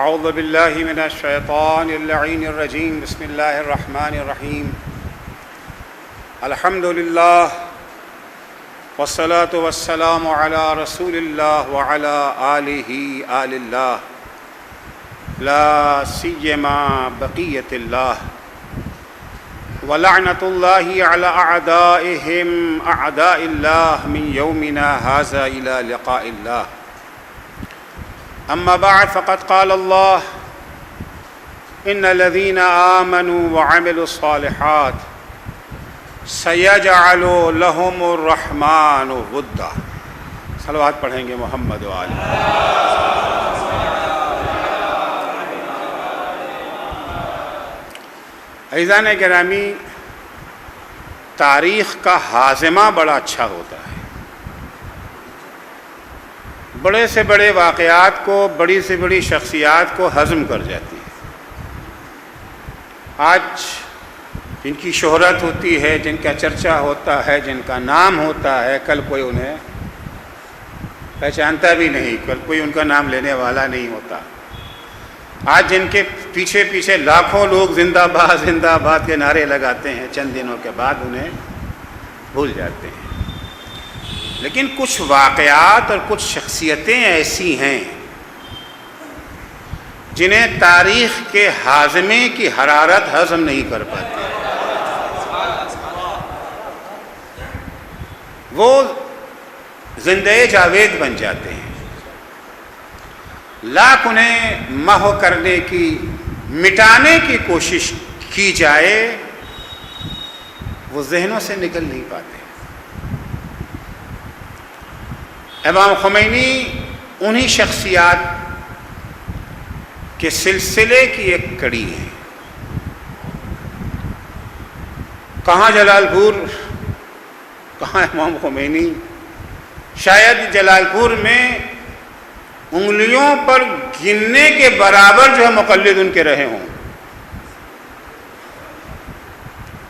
اعوذ باللہ من الشیطان اللعین الرجیم بسم اللہ الرحمن الرحیم الحمد للہ والصلاة والسلام علی رسول اللہ وعلی آلہ آل اللہ لا سیما بقیت اللہ ولعنۃ اللہ علی اعدائہم اعداء اللہ من یومنا ھذا الی لقاء اللہ اما بعد فقد قال اللہ ان الذین آمنوا وعملوا الصالحات سیجعل لهم الرحمن ودا. صلوات پڑھیں گے محمد و آلہ. عزیزان گرامی، تاریخ کا ہاضمہ بڑا اچھا ہوتا ہے. بڑے سے بڑے واقعات کو، بڑی سے بڑی شخصیات کو ہضم کر جاتی ہے. آج جن کی شہرت ہوتی ہے، جن کا چرچا ہوتا ہے، جن کا نام ہوتا ہے، کل کوئی انہیں پہچانتا بھی نہیں، کل کوئی ان کا نام لینے والا نہیں ہوتا. آج جن کے پیچھے پیچھے لاکھوں لوگ زندہ باد کے نعرے لگاتے ہیں، چند دنوں کے بعد انہیں بھول جاتے ہیں. لیکن کچھ واقعات اور کچھ شخصیتیں ایسی ہیں جنہیں تاریخ کے ہاضمے کی حرارت ہضم نہیں کر پاتی. وہ زندہ جاوید بن جاتے ہیں. لاکھ انہیں محو کرنے کی، مٹانے کی کوشش کی جائے، وہ ذہنوں سے نکل نہیں پاتے. امام خمینی انہی شخصیات کے سلسلے کی ایک کڑی ہے. کہاں جلال پور، کہاں امام خمینی؟ شاید جلال پور میں انگلیوں پر گننے کے برابر جو ہے مقلد ان کے رہے ہوں.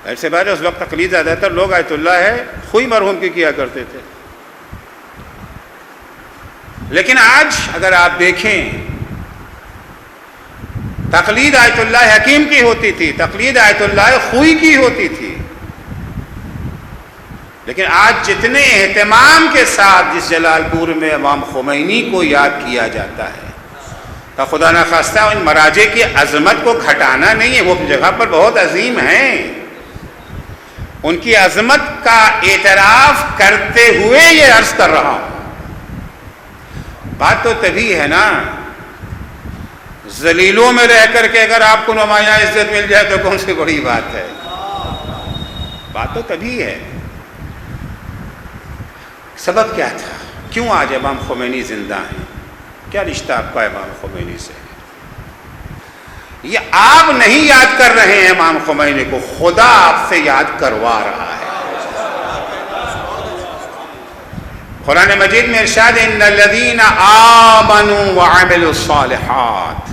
ایسے بات ہے، اس وقت تقلید زیادہ تر لوگ آیت اللہ ہے خوئی مرحوم کی کیا کرتے تھے. لیکن آج اگر آپ دیکھیں، تقلید آیت اللہ حکیم کی ہوتی تھی، تقلید آیت اللہ خوئی کی ہوتی تھی. لیکن آج جتنے اہتمام کے ساتھ جس جلال پور میں امام خمینی کو یاد کیا جاتا ہے، تو خدا نخواستہ ان مراجع کی عظمت کو گھٹانا نہیں ہے، وہ جگہ پر بہت عظیم ہیں. ان کی عظمت کا اعتراف کرتے ہوئے یہ عرض کر رہا ہوں. بات تو تبھی ہے نا، ذلیلوں میں رہ کر کے اگر آپ کو نمایاں عزت مل جائے تو کون سی بڑی بات ہے. بات تو تبھی ہے. سبب کیا تھا؟ کیوں آج امام خمینی زندہ ہیں؟ کیا رشتہ آپ کا امام خمینی سے؟ یہ آپ نہیں یاد کر رہے ہیں امام خمینی کو، خدا آپ سے یاد کروا رہا ہے. قرآن مجید میں ارشاد ان الذین آمنوا وعملوا الصالحات،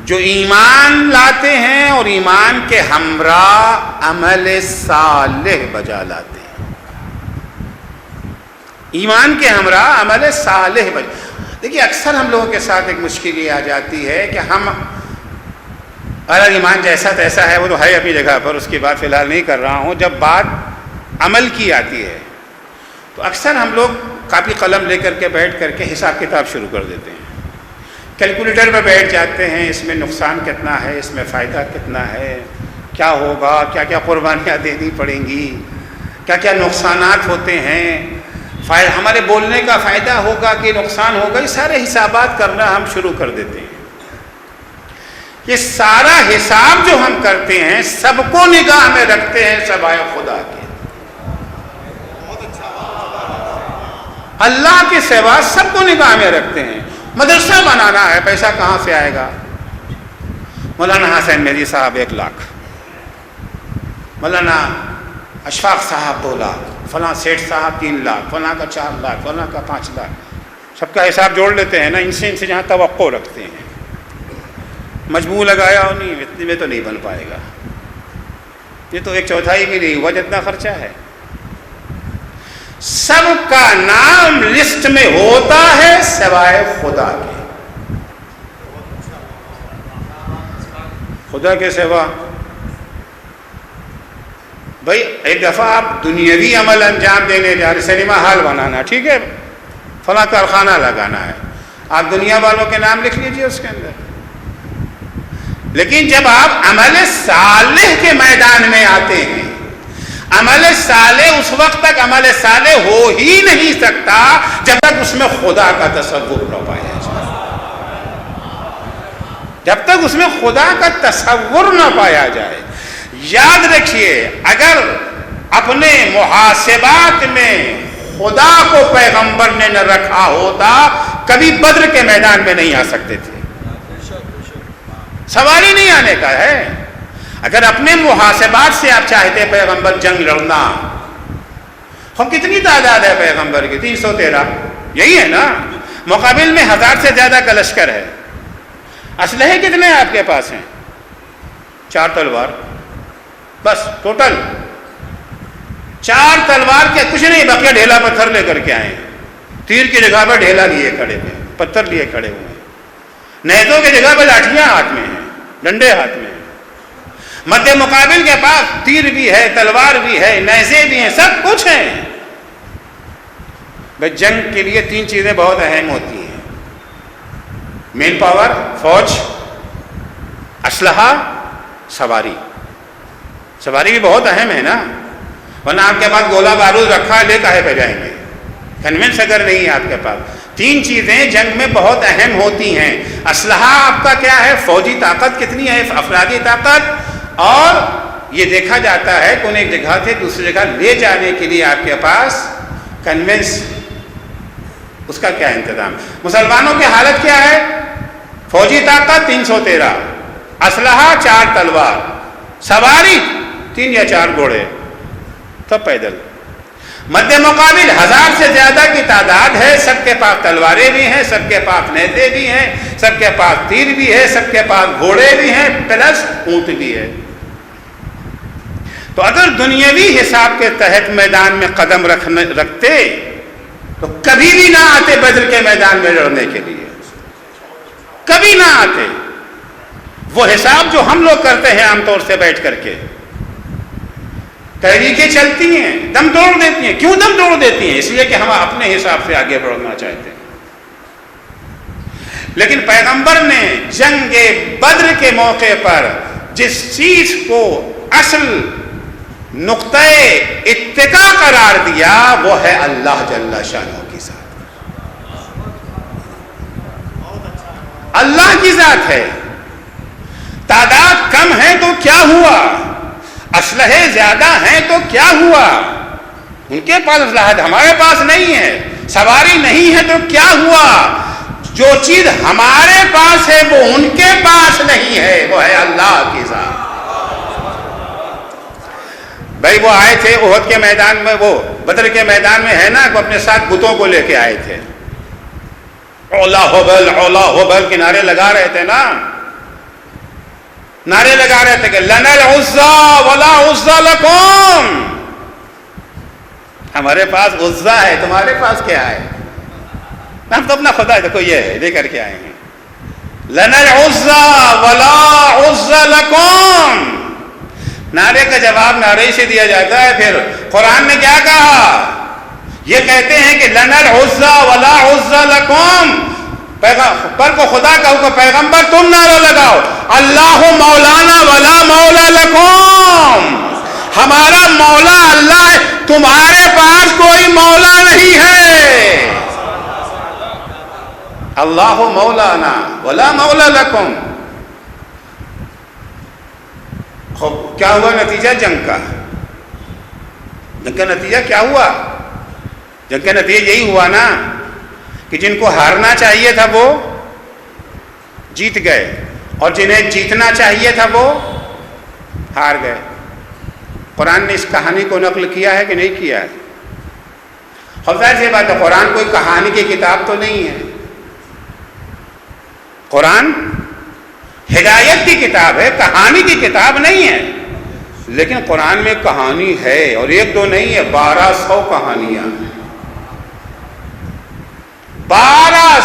جو ایمان لاتے ہیں اور ایمان کے ہمراہ عمل صالح بجا لاتے ہیں. ایمان کے ہمراہ عمل صالح بجا. دیکھیے اکثر ہم لوگوں کے ساتھ ایک مشکل یہ آ جاتی ہے کہ ہم اگر ایمان جیسا تیسا ہے وہ تو ہے اپنی جگہ پر، اس کی بات فی الحال نہیں کر رہا ہوں. جب بات عمل کی آتی ہے تو اکثر ہم لوگ کاپی قلم لے کر کے بیٹھ کر کے حساب کتاب شروع کر دیتے ہیں. کیلکولیٹر میں بیٹھ جاتے ہیں، اس میں نقصان کتنا ہے، اس میں فائدہ کتنا ہے، کیا ہوگا، کیا کیا قربانیاں دینی پڑیں گی، کیا کیا نقصانات ہوتے ہیں، ہمارے بولنے کا فائدہ ہوگا کہ نقصان ہوگا. یہ سارے حسابات کرنا ہم شروع کر دیتے ہیں. یہ سارا حساب جو ہم کرتے ہیں سب کو نگاہ میں رکھتے ہیں سوائے خدا کے. اللہ کے سوا سب کو نگاہ میں رکھتے ہیں. مدرسہ بنانا ہے، پیسہ کہاں سے آئے گا؟ مولانا حسین میری صاحب 1 لاکھ، مولانا اشفاق صاحب 2 لاکھ، فلاں سیٹھ صاحب 3 لاکھ، فلاں کا 4 لاکھ، فلاں کا 5 لاکھ. سب کا حساب جوڑ لیتے ہیں نا، ان سے جہاں توقع رکھتے ہیں. مجموع لگایا اور نہیں، اتنے میں تو نہیں بن پائے گا. یہ تو 1/4 بھی نہیں ہوا جتنا خرچہ ہے. سب کا نام لسٹ میں ہوتا ہے سوائے خدا کے. خدا کے سوا. بھائی ایک دفعہ آپ دنیاوی عمل انجام دینے جا رہے، سنیما ہال بنانا، ٹھیک ہے، فلاں کارخانہ لگانا ہے، آپ دنیا والوں کے نام لکھ لیجئے اس کے اندر. لیکن جب آپ عمل صالح کے میدان میں آتے ہیں، عمل صالح اس وقت تک عمل صالح ہو ہی نہیں سکتا جب تک اس میں خدا کا تصور نہ پایا جائے. جب تک اس میں خدا کا تصور نہ پایا جائے. یاد رکھیے، اگر اپنے محاسبات میں خدا کو پیغمبر نے نہ رکھا ہوتا کبھی بدر کے میدان میں نہیں آ سکتے تھے. سوال ہی نہیں آنے کا ہے. اگر اپنے محاسبات سے آپ چاہتے پیغمبر جنگ لڑنا، ہم کتنی تعداد ہے پیغمبر کی؟ 313، یہی ہے نا. مقابل میں 1000 سے زیادہ کا لشکر ہے. اسلحے کتنے آپ کے پاس ہیں؟ 4 تلوار بس. ٹوٹل 4 تلوار کے کچھ نہیں، بقیہ ڈھیلا پتھر لے کر کے آئے. تیر کی جگہ پر ڈھیلا لیے کھڑے ہیں، پتھر لیے کھڑے ہوئے ہیں. نیزوں کی جگہ پر لاٹھیاں ہاتھ میں ہیں، ڈنڈے ہاتھ میں ہیں. مد مقابل کے پاس تیر بھی ہے، تلوار بھی ہے، نیزے بھی ہیں، سب کچھ ہیں. بھائی جنگ کے لیے 3 چیزیں بہت اہم ہوتی ہیں: مین پاور، فوج، اسلحہ، سواری. سواری بھی بہت اہم ہے نا، ورنہ آپ کے پاس گولہ بارود رکھا لے کاہے پہ جائیں گے؟ کنوینس اگر نہیں ہے آپ کے پاس. 3 چیزیں جنگ میں بہت اہم ہوتی ہیں. اسلحہ آپ کا کیا ہے، فوجی طاقت کتنی ہے، افرادی طاقت، اور یہ دیکھا جاتا ہے کہ انہیں ایک جگہ سے دوسری جگہ لے جانے کے لیے آپ کے پاس کنوینس، اس کا کیا انتظام. مسلمانوں کی حالت کیا ہے؟ فوجی طاقت 313، اسلحہ 4 تلوار، سواری 3 یا 4 گھوڑے، تب پیدل. مد مقابل 1000 سے زیادہ کی تعداد ہے، سب کے پاس تلواریں بھی ہیں، سب کے پاس نیزے بھی ہیں، سب کے پاس تیر بھی ہے، سب کے پاس گھوڑے بھی ہیں، پلس اونٹ بھی ہے. تو اگر دنیاوی حساب کے تحت میدان میں قدم رکھتے تو کبھی بھی نہ آتے بدر کے میدان میں لڑنے کے لیے، کبھی نہ آتے. وہ حساب جو ہم لوگ کرتے ہیں عام طور سے بیٹھ کر کے، تحریکیں چلتی ہیں، دم توڑ دیتی ہیں. کیوں دم توڑ دیتی ہیں؟ اس لیے کہ ہم اپنے حساب سے آگے بڑھنا چاہتے ہیں. لیکن پیغمبر نے جنگ بدر کے موقع پر جس چیز کو اصل نقطہ اتقاء قرار دیا وہ ہے اللہ جل شانہ کی ذات. اللہ کی ذات ہے. تعداد کم ہے تو کیا ہوا، اسلحے زیادہ ہیں تو کیا ہوا؟ ان کے پاس اسلحہ ہمارے پاس نہیں ہے، سواری نہیں ہے تو کیا ہوا؟ جو چیز ہمارے پاس ہے وہ ان کے پاس نہیں ہے، وہ ہے اللہ کی ذات. بھائی وہ آئے تھے احد کے میدان میں، وہ بدر کے میدان میں ہے نا، وہ اپنے ساتھ بتوں کو لے کے آئے تھے. اولا ہوبل اولا ہوبل کے نعرے لگا رہے تھے نا، نعرے لگا رہے تھے کہ لنا العزا ولا عزا لکم، ہمارے پاس عزا ہے، تمہارے پاس کیا ہے؟ ہم تو اپنا خدا دیکھو یہ ہے لے کر کے آئے ہیں. لنا العزا ولا عزا لکم، نعرے کا جواب نعرے سے دیا جاتا ہے. پھر قرآن نے کیا کہا؟ یہ کہتے ہیں کہ لنا العزا ولا عزا لکم، پر کو خدا کا حکم، پیغمبر تم نعرہ لگاؤ اللہ مولانا ولا مولا لکم، ہمارا مولا اللہ ہے، تمہارے پاس کوئی مولا نہیں ہے. اللہ مولانا ولا مولا لکم. کیا ہوا نتیجہ جنگ کا؟ جنگ کا نتیجہ کیا ہوا؟ جنگ کا نتیجہ یہی ہوا نا کہ جن کو ہارنا چاہیے تھا وہ جیت گئے، اور جنہیں جیتنا چاہیے تھا وہ ہار گئے. قرآن نے اس کہانی کو نقل کیا ہے کہ نہیں کیا ہے؟ اور ظاہر سی بات ہے قرآن کوئی کہانی کی کتاب تو نہیں ہے. قرآن ہدایت کی کتاب ہے، کہانی کی کتاب نہیں ہے. لیکن قرآن میں کہانی ہے، اور 1-2 نہیں ہے، 1200 کہانیاں.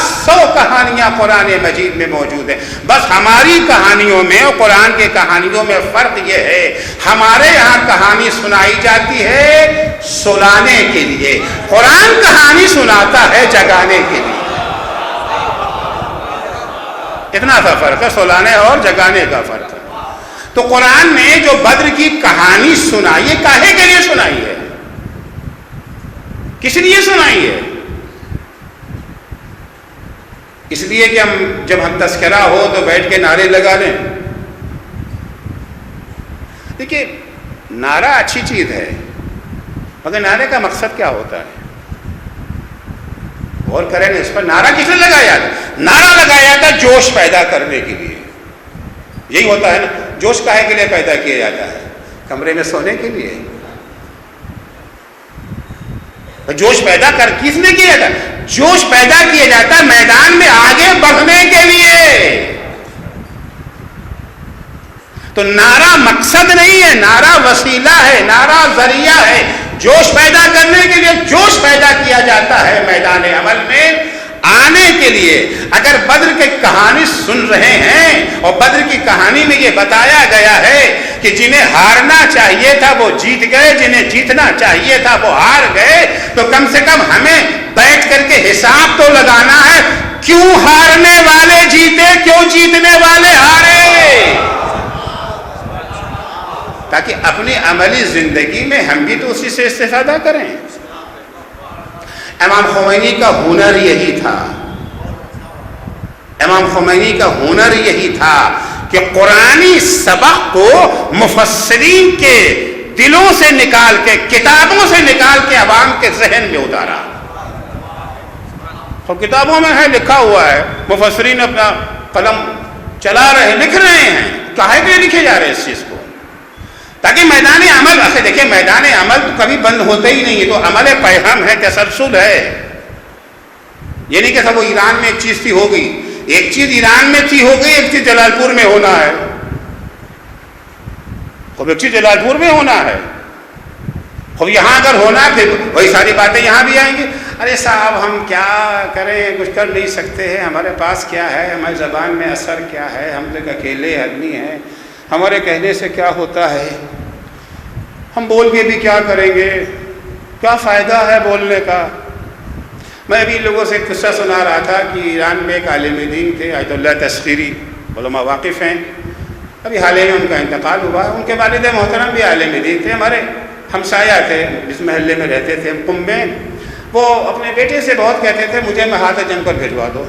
100 کہانیاں قرآن مجید میں موجود ہیں. بس ہماری کہانیوں میں اور قرآن کے کہانیوں میں فرق یہ ہے، ہمارے یہاں کہانی سنائی جاتی ہے سلانے کے لیے، قرآن کہانی سناتا ہے جگانے کے لیے. اتنا سا فرق ہے، سلانے اور جگانے کا فرق ہے. تو قرآن نے جو بدر کی کہانی سنائی ہے، کاہے کے لیے سنائی ہے؟ کس لیے سنائی ہے؟ اس لیے کہ جب ہم تذکرہ ہو تو بیٹھ کے نعرے لگا لیں. دیکھیے نعرہ اچھی چیز ہے، مگر نعرے کا مقصد کیا ہوتا ہے؟ غور کریں نا اس پر. نعرہ کس نے لگایا تھا؟ نعرہ لگایا تھا جوش پیدا کرنے کے لیے. یہی ہوتا ہے نا، جوش کاہے کے لیے پیدا کیا جاتا ہے؟ کمرے میں سونے کے لیے. جوش پیدا کر کس نے کیا جاتا؟ جوش پیدا کیا جاتا ہے میدان میں آگے بڑھنے کے لیے. تو نعرہ مقصد نہیں ہے، نعرہ وسیلہ ہے، نعرہ ذریعہ ہے. جوش پیدا کرنے کے لیے جوش پیدا کیا جاتا ہے میدان عمل میں آنے کے لیے. اگر بدر کی کہانی سن رہے ہیں اور بدر کی کہانی میں یہ بتایا گیا ہے کہ جنہیں ہارنا چاہیے تھا وہ جیت گئے، جنہیں جیتنا چاہیے تھا وہ ہار گئے، تو کم سے کم ہمیں بیٹھ کر کے حساب تو لگانا ہے، کیوں ہارنے والے جیتے، کیوں جیتنے والے ہارے، تاکہ اپنی عملی زندگی میں ہم بھی تو اسی سے استفادہ کریں. امام خمینی کا ہنر یہی تھا، امام خمینی کا ہنر یہی تھا کہ قرآنی سبق کو مفسرین کے دلوں سے نکال کے، کتابوں سے نکال کے عوام کے ذہن میں اتارا. اور کتابوں میں ہے، لکھا ہوا ہے، مفسرین اپنا قلم چلا رہے، لکھ رہے ہیں. کاہے کے لکھے جا رہے ہیں اس چیز کو؟ تاکہ میدان عمل، ایسے دیکھیں میدان عمل تو کبھی بند ہوتا ہی نہیں ہے. تو عمل پیغام ہے، تسلسل ہے. یہ نہیں کہ سب وہ ایران میں ایک چیز تھی ہو گئی، ایک چیز ایران میں تھی ہو گئی، ایک چیز جلال پور میں ہونا ہے، خوب ایک چیز جلال پور میں ہونا ہے، خوب یہاں اگر ہونا ہے پھر وہی ساری باتیں یہاں بھی آئیں گی. ارے صاحب ہم کیا کریں، کچھ کر نہیں سکتے ہیں، ہمارے پاس کیا ہے، ہماری زبان میں اثر کیا ہے، ہم تو اکیلے آدمی ہیں، ہمارے کہنے سے کیا ہوتا ہے، ہم بول کے بھی کیا کریں گے، کیا فائدہ ہے بولنے کا. میں ابھی لوگوں سے قصہ سنا رہا تھا کہ ایران میں ایک عالم دین تھے، آیت اللہ تسخیری، علماء واقف ہیں، ابھی حال ہی میں ان کا انتقال ہوا. ان کے والد محترم بھی عالم دین تھے، ہمارے ہمسایہ تھے، جس محلے میں رہتے تھے قم میں. وہ اپنے بیٹے سے بہت کہتے تھے مجھے محاذ جنگ پر بھجوا دو.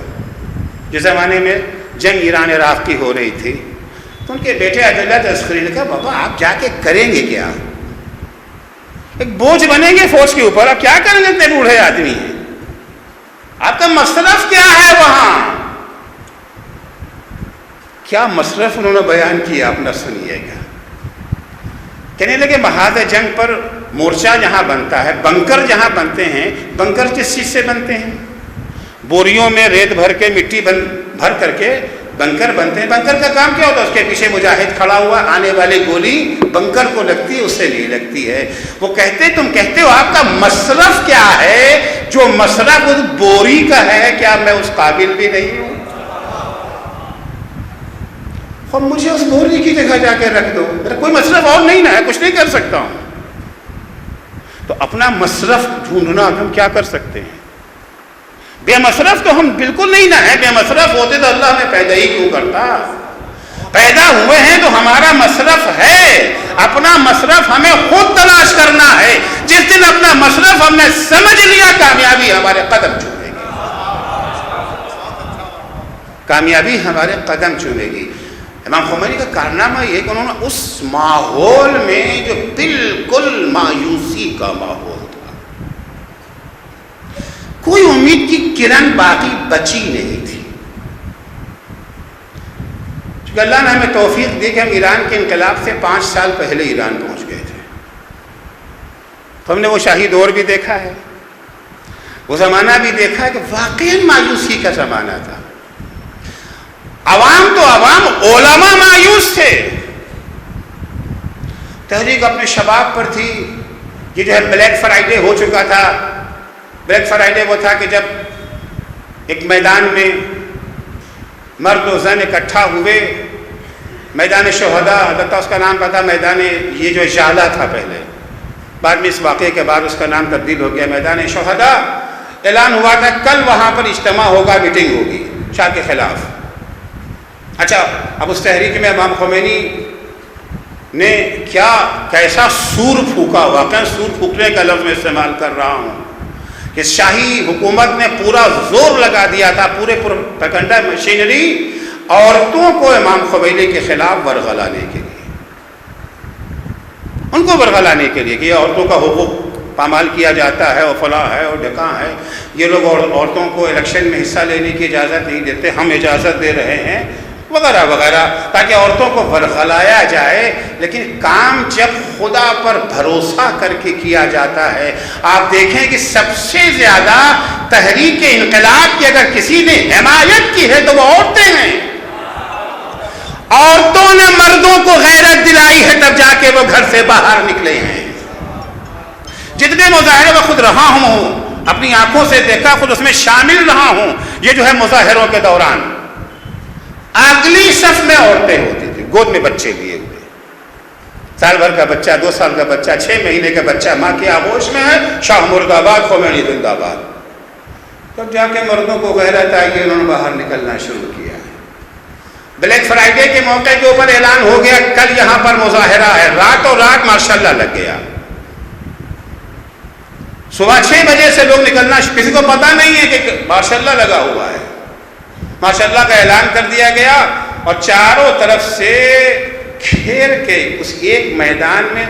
جس زمانے میں جنگ ایران عراق کی ہو رہی تھی، تو ان کے بیٹے آیت اللہ تسخیری نے کہا بابا آپ جا کے کریں گے کیا، ایک بوجھ بنیں گے فوج کے اوپر، آپ کیا کریں گے، اتنے بوڑھے آدمی ہیں، آپ کا مصرف کیا ہے وہاں. کیا مصرف انہوں نے بیان کیا، اپنا سنیے گا. کہنے لگے محاذ جنگ پر مورچہ جہاں بنتا ہے، بنکر جہاں بنتے ہیں، بنکر کس چیز سے بنتے ہیں؟ بوریوں میں ریت بھر کے، مٹی بھر کر کے بنکر بنتے ہیں. بنکر کا کام کیا ہوتا ہے؟ اس کے پیچھے مجاہد کھڑا ہوا، آنے والی گولی بنکر کو لگتی ہے، اس سے نہیں لگتی ہے. وہ کہتے تم کہتے ہو آپ کا مصرف کیا ہے، جو مصرف اس بوری کا ہے کیا میں اس قابل بھی نہیں ہوں؟ اور مجھے اس بوری کی جگہ جا کے رکھ دو، میرا کوئی مصرف اور نہیں نا ہے، کچھ نہیں کر سکتا ہوں. تو اپنا مصرف ڈھونڈنا ہم کیا کر سکتے ہیں؟ بے مصرف تو ہم بالکل نہیں نہ ہے. بے مصرف ہوتے تو اللہ ہمیں پیدا ہی کیوں کرتا؟ پیدا ہوئے ہیں تو ہمارا مصرف ہے. اپنا مصرف ہمیں خود تلاش کرنا ہے. جس دن اپنا مصرف ہم نے سمجھ لیا، کامیابی ہمارے قدم چومے گی، کامیابی ہمارے قدم چومے گی. امام خمینی کا کارنامہ یہ کہ انہوں نے اس ماحول میں جو بالکل مایوسی کا ماحول تھا، کوئی امید کی کرن باقی بچی نہیں تھی. چونکہ اللہ نے ہمیں توفیق دی کہ ہم ایران کے انقلاب سے 5 سال پہلے ایران پہنچ گئے تھے، تو ہم نے وہ شاہی دور بھی دیکھا ہے، وہ زمانہ بھی دیکھا ہے کہ واقعی مایوسی کا زمانہ تھا. عوام تو عوام، علماء مایوس تھے. تحریک اپنے شباب پر تھی. یہ جو ہے بلیک فرائیڈے ہو چکا تھا. بلیک فرائیڈے وہ تھا کہ جب ایک میدان میں مرد و زن اکٹھا ہوئے، میدان شہداء، البتہ اس کا نام پتا میدان یہ جو جالا تھا پہلے، بعد میں اس واقعے کے بعد اس کا نام تبدیل ہو گیا میدان شہداء۔ اعلان ہوا تھا کل وہاں پر اجتماع ہوگا، میٹنگ ہوگی شاہ کے خلاف۔ اچھا، اب اس تحریک میں امام خمینی نے کیسا سور پھونکا، واقعا سور پھونکنے کا لفظ میں استعمال کر رہا ہوں، کہ شاہی حکومت نے پورا زور لگا دیا تھا، پورے پروپیگنڈا مشینری عورتوں کو امام خمینی کے خلاف ورغلانے کے لیے، ان کو ورغلانے کے لیے کہ یہ عورتوں کا حقوق پامال کیا جاتا ہے اور فلاں ہے اور ڈھکاں ہے، یہ لوگ عورتوں کو الیکشن میں حصہ لینے کی اجازت نہیں دیتے، ہم اجازت دے رہے ہیں، وغیرہ وغیرہ، تاکہ عورتوں کو ورغلایا جائے۔ لیکن کام جب خدا پر بھروسہ کر کے کیا جاتا ہے، آپ دیکھیں کہ سب سے زیادہ تحریک انقلاب کی اگر کسی نے حمایت کی ہے تو وہ عورتیں ہیں۔ عورتوں نے مردوں کو غیرت دلائی ہے، تب جا کے وہ گھر سے باہر نکلے ہیں۔ جتنے مظاہرے میں خود رہا ہوں، اپنی آنکھوں سے دیکھا، خود اس میں شامل رہا ہوں، یہ جو ہے مظاہروں کے دوران اگلی صف میں عورتیں ہوتی تھیں، گود میں بچے لیے ہوئے، سال بھر کا بچہ، 2 سال کا بچہ، 6 مہینے کا بچہ ماں کی آغوش میں ہے، شاہ مرد آباد، خمینی زندہ آباد۔ تب جا کے مردوں کو غیرت آئی کہ انہوں نے باہر نکلنا شروع کیا۔ بلیک فرائیڈے کے موقع کے اوپر اعلان ہو گیا کل یہاں پر مظاہرہ ہے، راتوں رات ماشاءاللہ لگ گیا، صبح 6 بجے سے لوگ نکلنا، کسی کو پتا نہیں ہے کہ ماشاءاللہ لگا ہوا ہے، ماشاءاللہ کا اعلان کر دیا گیا، اور چاروں طرف سے گھیر کے اس ایک میدان میں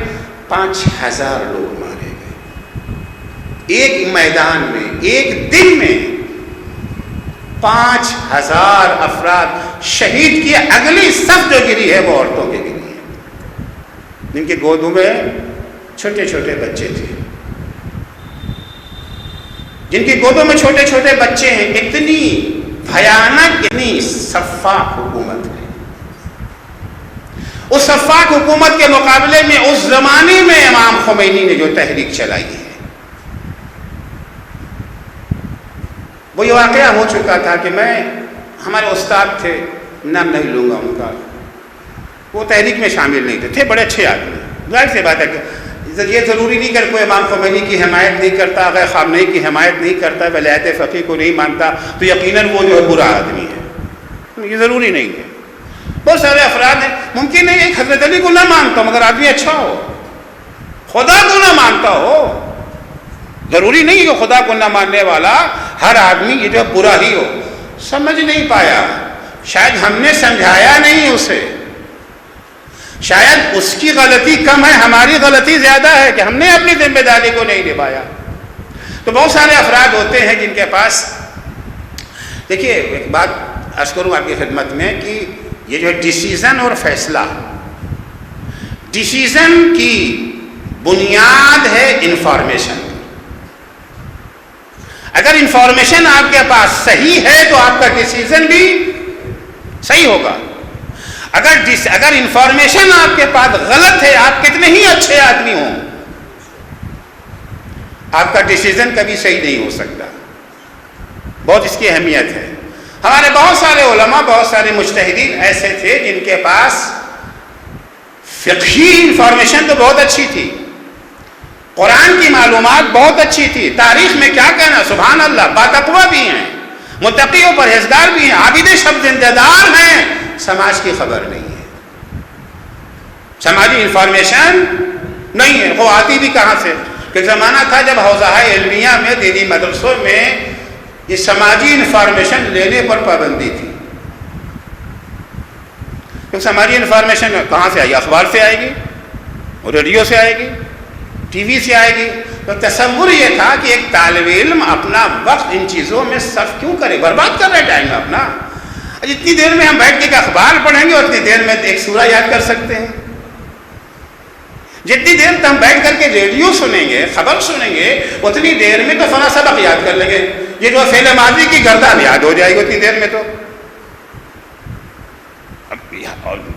5000 لوگ مارے گئے، ایک میدان میں ایک دن میں 5000 افراد شہید کیے۔ اگلی صف جو گری ہے وہ عورتوں کی گری ہے، جن کے گودوں میں چھوٹے چھوٹے بچے تھے، جن کی گودوں میں چھوٹے چھوٹے بچے ہیں۔ اتنی بھیانک، اتنی سفاک حکومت ہے۔ اس سفاک حکومت کے مقابلے میں اس زمانے میں امام خمینی نے جو تحریک چلائی ہے، وہ یہ واقعہ ہو چکا تھا کہ ہمارے استاد تھے، نام نہیں لوں گا ان کا، وہ تحریک میں شامل نہیں تھے بڑے اچھے آدمی، ظاہر سی بات ہے کہ یہ ضروری نہیں کہ کوئی امام خمینی کی حمایت نہیں کرتا، اگر خامنہئی کی حمایت نہیں کرتا، ولایت فقیہ کو نہیں مانتا تو یقیناً وہ جو ہے برا آدمی ہے، یہ ضروری نہیں ہے۔ بہت سارے افراد ہیں، ممکن ہے ایک حضرت علی کو نہ مانتا ہو مگر آدمی اچھا ہو، خدا کو نہ مانتا ہو، ضروری نہیں کہ خدا کو نہ ماننے والا ہر آدمی یہ جو برا ہی ہو۔ سمجھ نہیں پایا، شاید ہم نے سمجھایا نہیں اسے، شاید اس کی غلطی کم ہے، ہماری غلطی زیادہ ہے کہ ہم نے اپنی ذمہ داری کو نہیں نبھایا۔ تو بہت سارے افراد ہوتے ہیں جن کے پاس، دیکھیے ایک بات عرض کروں آپ کی خدمت میں کہ یہ جو ہے ڈیسیزن اور فیصلہ، ڈیسیزن کی بنیاد ہے انفارمیشن۔ اگر انفارمیشن آپ کے پاس صحیح ہے تو آپ کا ڈیسیزن بھی صحیح ہوگا، اگر انفارمیشن آپ کے پاس غلط ہے، آپ کتنے ہی اچھے آدمی ہوں، آپ کا ڈیسیزن کبھی صحیح نہیں ہو سکتا۔ بہت اس کی اہمیت ہے۔ ہمارے بہت سارے علماء، بہت سارے مجتہدین ایسے تھے جن کے پاس فقہی انفارمیشن تو بہت اچھی تھی، قرآن کی معلومات بہت اچھی تھی، تاریخ میں کیا کہنا، سبحان اللہ، باتقوا بھی ہیں، متقی و پرہیزگار بھی ہیں، عابد شب زندہ دار ہیں، سماج کی خبر نہیں ہے، سماجی انفارمیشن نہیں ہے۔ وہ آتی بھی کہاں سے؟ کہ زمانہ تھا جب حوزہ علمیہ میں، دینی مدرسوں میں یہ سماجی انفارمیشن لینے پر پابندی تھی۔ کیونکہ سماجی انفارمیشن کہاں سے آئے گی؟ اخبار سے آئے گی، ریڈیو سے آئے گی، ٹی وی سے آئے گی۔ تو تصور یہ تھا کہ ایک طالب علم اپنا وقت ان چیزوں میں صرف کیوں کرے، برباد کر رہے ٹائم اپنا۔ جتنی دیر میں ہم بیٹھ کے اخبار پڑھیں گے اتنی دیر میں ایک سورہ یاد کر سکتے ہیں، جتنی دیر ہم بیٹھ کر کے ریڈیو سنیں گے، خبر سنیں گے، اتنی دیر میں تو فلاں سبق یاد کر لیں گے، یہ جو فعل ماضی کی گردان یاد ہو جائے گی اتنی دیر میں۔ تو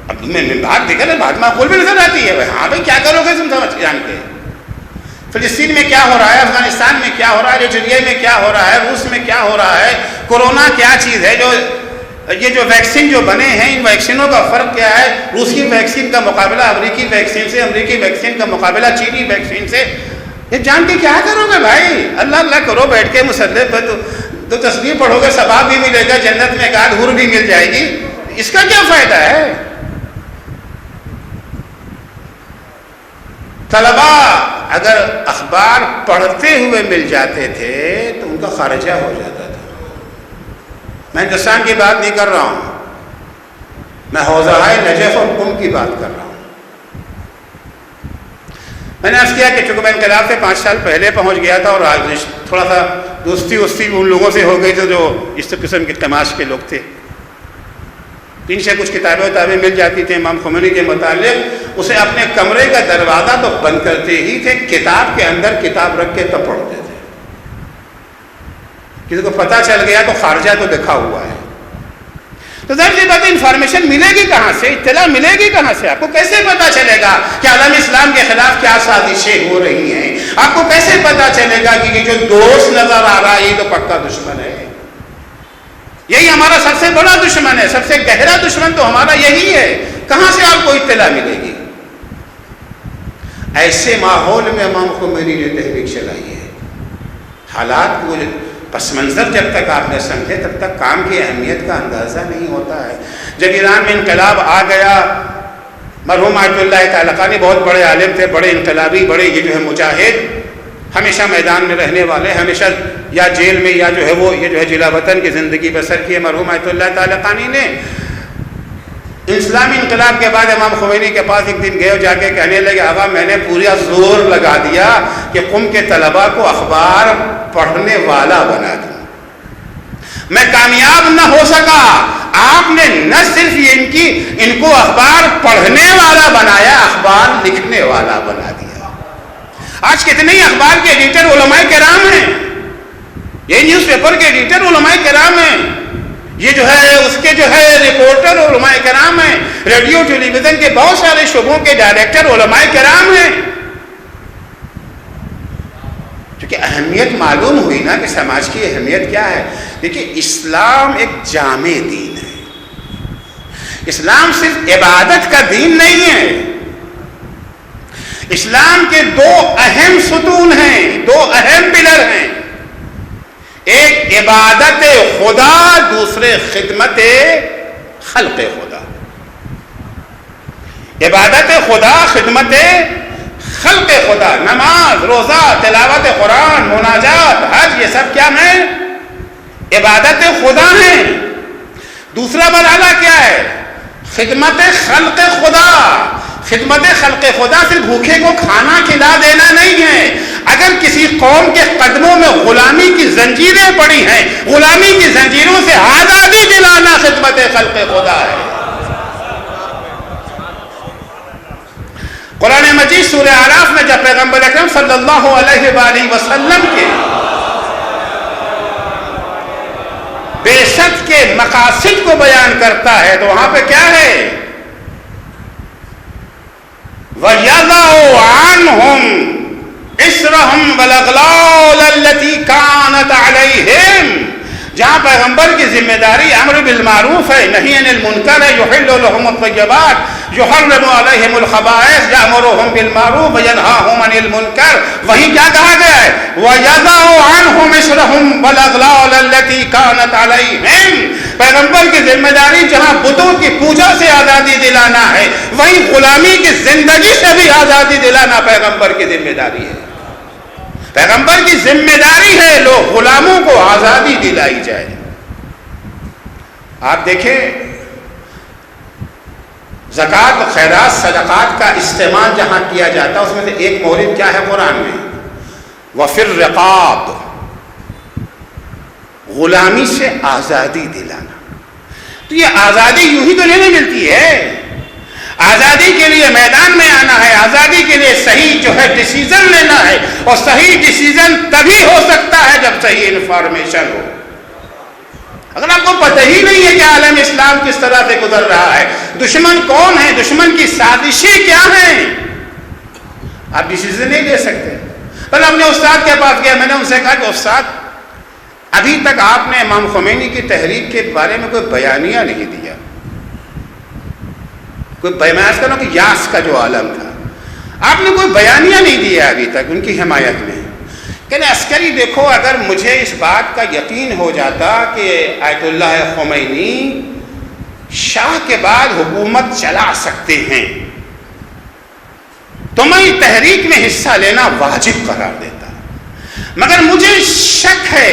اب میں بات دیکھا نا، بات معقول بھی نظر آتی ہے، ہاں بھائی کیا کرو گے تم سمجھ جان کے، فلسطین میں کیا ہو رہا ہے، افغانستان میں کیا ہو رہا ہے، الجیریا میں کیا ہو رہا ہے، روس میں کیا ہو رہا ہے، کورونا کیا چیز ہے، جو یہ جو ویکسین جو بنے ہیں ان ویکسینوں کا فرق کیا ہے، روسی ویکسین کا مقابلہ امریکی ویکسین سے، امریکی ویکسین کا مقابلہ چینی ویکسین سے، یہ جان کے کیا کرو گے بھائی؟ اللہ اللہ کرو بیٹھ کے مصلی پہ، تو تسبیح پڑھو گے، ثواب بھی ملے گا، جنت میں ایک آدھ حور بھی مل جائے گی، اس کا کیا فائدہ ہے؟ طلبا اگر اخبار پڑھتے ہوئے مل جاتے تھے تو ان کا خارجہ ہو جاتا تھا۔ میں ہندوستان کی بات نہیں کر رہا ہوں، میں حوزہ نجف اور قم کی بات کر رہا ہوں۔ میں نے عرض کیا کہ چونکہ میں انقلاب سے 5 سال پہلے پہنچ گیا تھا اور تھوڑا سا دوستی ان لوگوں سے ہو گئی تھی جو اس قسم کے قماش کے لوگ تھے، ان سے کچھ کتابیں مل جاتی تھیں امام خمینی کے متعلق، اسے اپنے کمرے کا دروازہ تو بند کرتے ہی تھے، کتاب کے اندر کتاب رکھ کے تب پڑھتے تھے، کسی کو پتہ چل گیا تو خارجہ تو لکھا ہوا ہے۔ تو ظاہر سی بات ہے انفارمیشن ملے گی کہاں سے، اطلاع ملے گی کہاں سے؟ آپ کو کیسے پتا چلے گا کہ عالم اسلام کے خلاف کیا سازشیں ہو رہی ہیں؟ آپ کو کیسے پتا چلے گا کہ یہ جو دوست نظر آ رہا ہے یہ تو پکا دشمن ہے؟ یہی ہمارا سب سے بڑا دشمن ہے، سب سے گہرا دشمن تو ہمارا یہی ہے، کہاں سے آپ کو اطلاع ملے گی؟ ایسے ماحول میں امام خمینی نے تحریک چلائی ہے۔ حالات کو پس منظر جب تک آپ نے سمجھے تب تک کام کی اہمیت کا اندازہ نہیں ہوتا ہے۔ جب ایران میں انقلاب آ گیا، مرحوم آیت اللہ تعلقانی بہت بڑے عالم تھے، بڑے انقلابی، بڑے یہ جو ہے مجاہد، ہمیشہ میدان میں رہنے والے، ہمیشہ یا جیل میں یا جو ہے وہ یہ جو ہے جلا وطن کی زندگی بسر کی ہے۔ مرحوم آیت اللہ تعلقانی نے اسلامی انقلاب کے بعد امام خمینی کے پاس ایک دن گئے اور جا کے کہنے لگے آقا میں نے پورا زور لگا دیا کہ قم کے طلباء کو اخبار پڑھنے والا بنا دوں، میں کامیاب نہ ہو سکا، آپ نے نہ صرف ان کو اخبار پڑھنے والا بنایا، اخبار لکھنے والا بنا دیا۔ آج کتنے ہی اخبار کے ایڈیٹر علماء کرام ہیں، یہ نیوز پیپر کے ایڈیٹر علماء کرام ہیں، یہ جو ہے اس کے جو ہے رپورٹر علماء کرام ہیں، ریڈیو ٹیلی ویژن کے بہت سارے شعبوں کے ڈائریکٹر علماء کرام ہیں۔ کیونکہ اہمیت معلوم ہوئی نا کہ سماج کی اہمیت کیا ہے۔ دیکھیے اسلام ایک جامع دین ہے، اسلام صرف عبادت کا دین نہیں ہے، اسلام کے 2 اہم ستون ہیں، 2 اہم پلر ہیں، ایک عبادت خدا، دوسرے خدمت خلق خدا۔ عبادت خدا، خدمت خلق خدا، نماز، روزہ، تلاوت قرآن، مناجات، حج، یہ سب کیا ہیں؟ عبادت خدا ہیں۔ دوسرا مرحلہ کیا ہے؟ خدمت خلق خدا۔ خدمت خلق خدا صرف بھوکے کو کھانا کھلا دینا نہیں ہے۔ اگر کسی قوم کے قدموں میں غلامی کی زنجیریں پڑی ہیں، غلامی کی زنجیروں سے آزادی دلانا خدمت خلق خدا ہے۔ قرآن مجید سورہ اعراف میں جب پیغمبر اکرم صلی اللہ علیہ وآلہ وسلم کے بعثت کے مقاصد کو بیان کرتا ہے تو وہاں پہ کیا ہے؟ وَيَضَعُ عَنْهُمْ إِسْرَهُمْ وَالْأَغْلَالَ الَّتِي كَانَتْ عَلَيْهِمْ، جہاں پیغمبر کی ذمہ داری امر بالمعروف ہے، نہی عن المنکر ہے، یحل لهم الطیبات، یحرم علیہم الخبائث، یأمرهم بالمعروف وینہاہم عن المنکر، وہیں کیا کہا گیا ہے؟ وَيَضَعُ عَنْهُمْ إِسْرَهُمْ وَالْأَغْلَالَ الَّتِي كَانَتْ عَلَيْهِمْ، پیغمبر کی ذمہ داری جہاں بتوں کی پوجا سے آزادی دلانا ہے، وہیں غلامی کی زندگی سے بھی آزادی دلانا پیغمبر کی ذمہ داری ہے۔ پیغمبر کی ذمہ داری ہے لوگ غلاموں کو آزادی دلائی جائے۔ آپ دیکھیں زکوٰۃ، خیرات، صدقات کا استعمال جہاں کیا جاتا ہے اس میں سے ایک مورد کیا ہے قرآن میں؟ وَفِي الرِّقَابِ، غلامی سے آزادی دلانا۔ تو یہ آزادی یوں ہی تو نہیں ملتی ہے، آزادی کے لیے میدان میں آنا ہے، آزادی کے لیے صحیح جو ہے ڈیسیزن لینا ہے، اور صحیح ڈیسیزن تبھی ہو سکتا ہے جب صحیح انفارمیشن ہو۔ اگر آپ کو پتہ ہی نہیں ہے کہ عالم اسلام کس طرح سے گزر رہا ہے، دشمن کون ہے، دشمن کی سازشیں کیا ہیں، آپ ڈیسیزن نہیں لے سکتے۔ پہلے ہم نے استاد کے پاس گیا، میں نے ان سے کہا کہ استاد ابھی تک آپ نے امام خمینی کی تحریک کے بارے میں کوئی بیانیہ نہیں دیا. کوئی بیان کرو کہ یاس کا جو عالم تھا, آپ نے کوئی بیانیہ نہیں دیا ابھی تک ان کی حمایت میں. کہ عسکری دیکھو, اگر مجھے اس بات کا یقین ہو جاتا کہ آیت اللہ خمینی شاہ کے بعد حکومت چلا سکتے ہیں تو میں تحریک میں حصہ لینا واجب قرار دیتا. مگر مجھے شک ہے,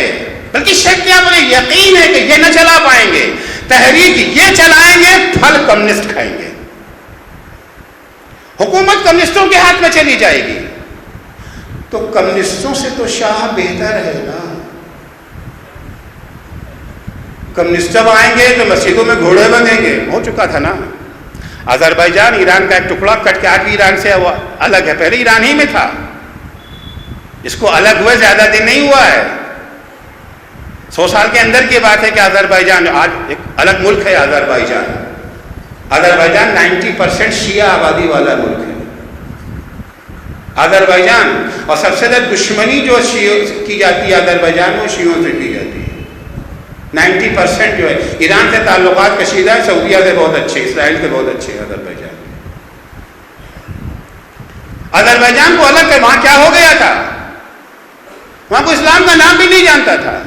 بلکہ شک کیا, مجھے یقین ہے کہ یہ نہ چلا پائیں گے. تحریک یہ چلائیں گے, پھل کمیونسٹ کھائیں گے. حکومت کمیونسٹوں کے ہاتھ میں چلی جائے گی تو کمیونسٹوں سے تو شاہ بہتر ہے نا. کمیونسٹ جب آئیں گے تو مسجدوں میں گھوڑے بندھیں گے. ہو چکا تھا نا. آذربائیجان ایران کا ایک ٹکڑا کٹ کے آج بھی ایران سے الگ ہے, پہلے ایران ہی میں تھا. اس کو الگ ہوئے زیادہ دن نہیں ہوا ہے, 100 سال کے اندر کی بات ہے کہ آذربائیجان آج ایک الگ ملک ہے. آذربائیجان 90% شیعہ آبادی والا ملک ہے آذربائیجان. اور سب سے زیادہ دشمنی جو کی جاتی ہے آذربائیجان میں, شیعوں سے کی جاتی ہے. 90% جو ہے. ایران سے تعلقات کشیدہ ہے, سعودیہ سے بہت اچھے, اسرائیل سے بہت اچھے آذربائیجان. آذربائیجان کو الگ ہے, وہاں کیا ہو گیا تھا, وہاں کو اسلام کا نام بھی نہیں جانتا تھا.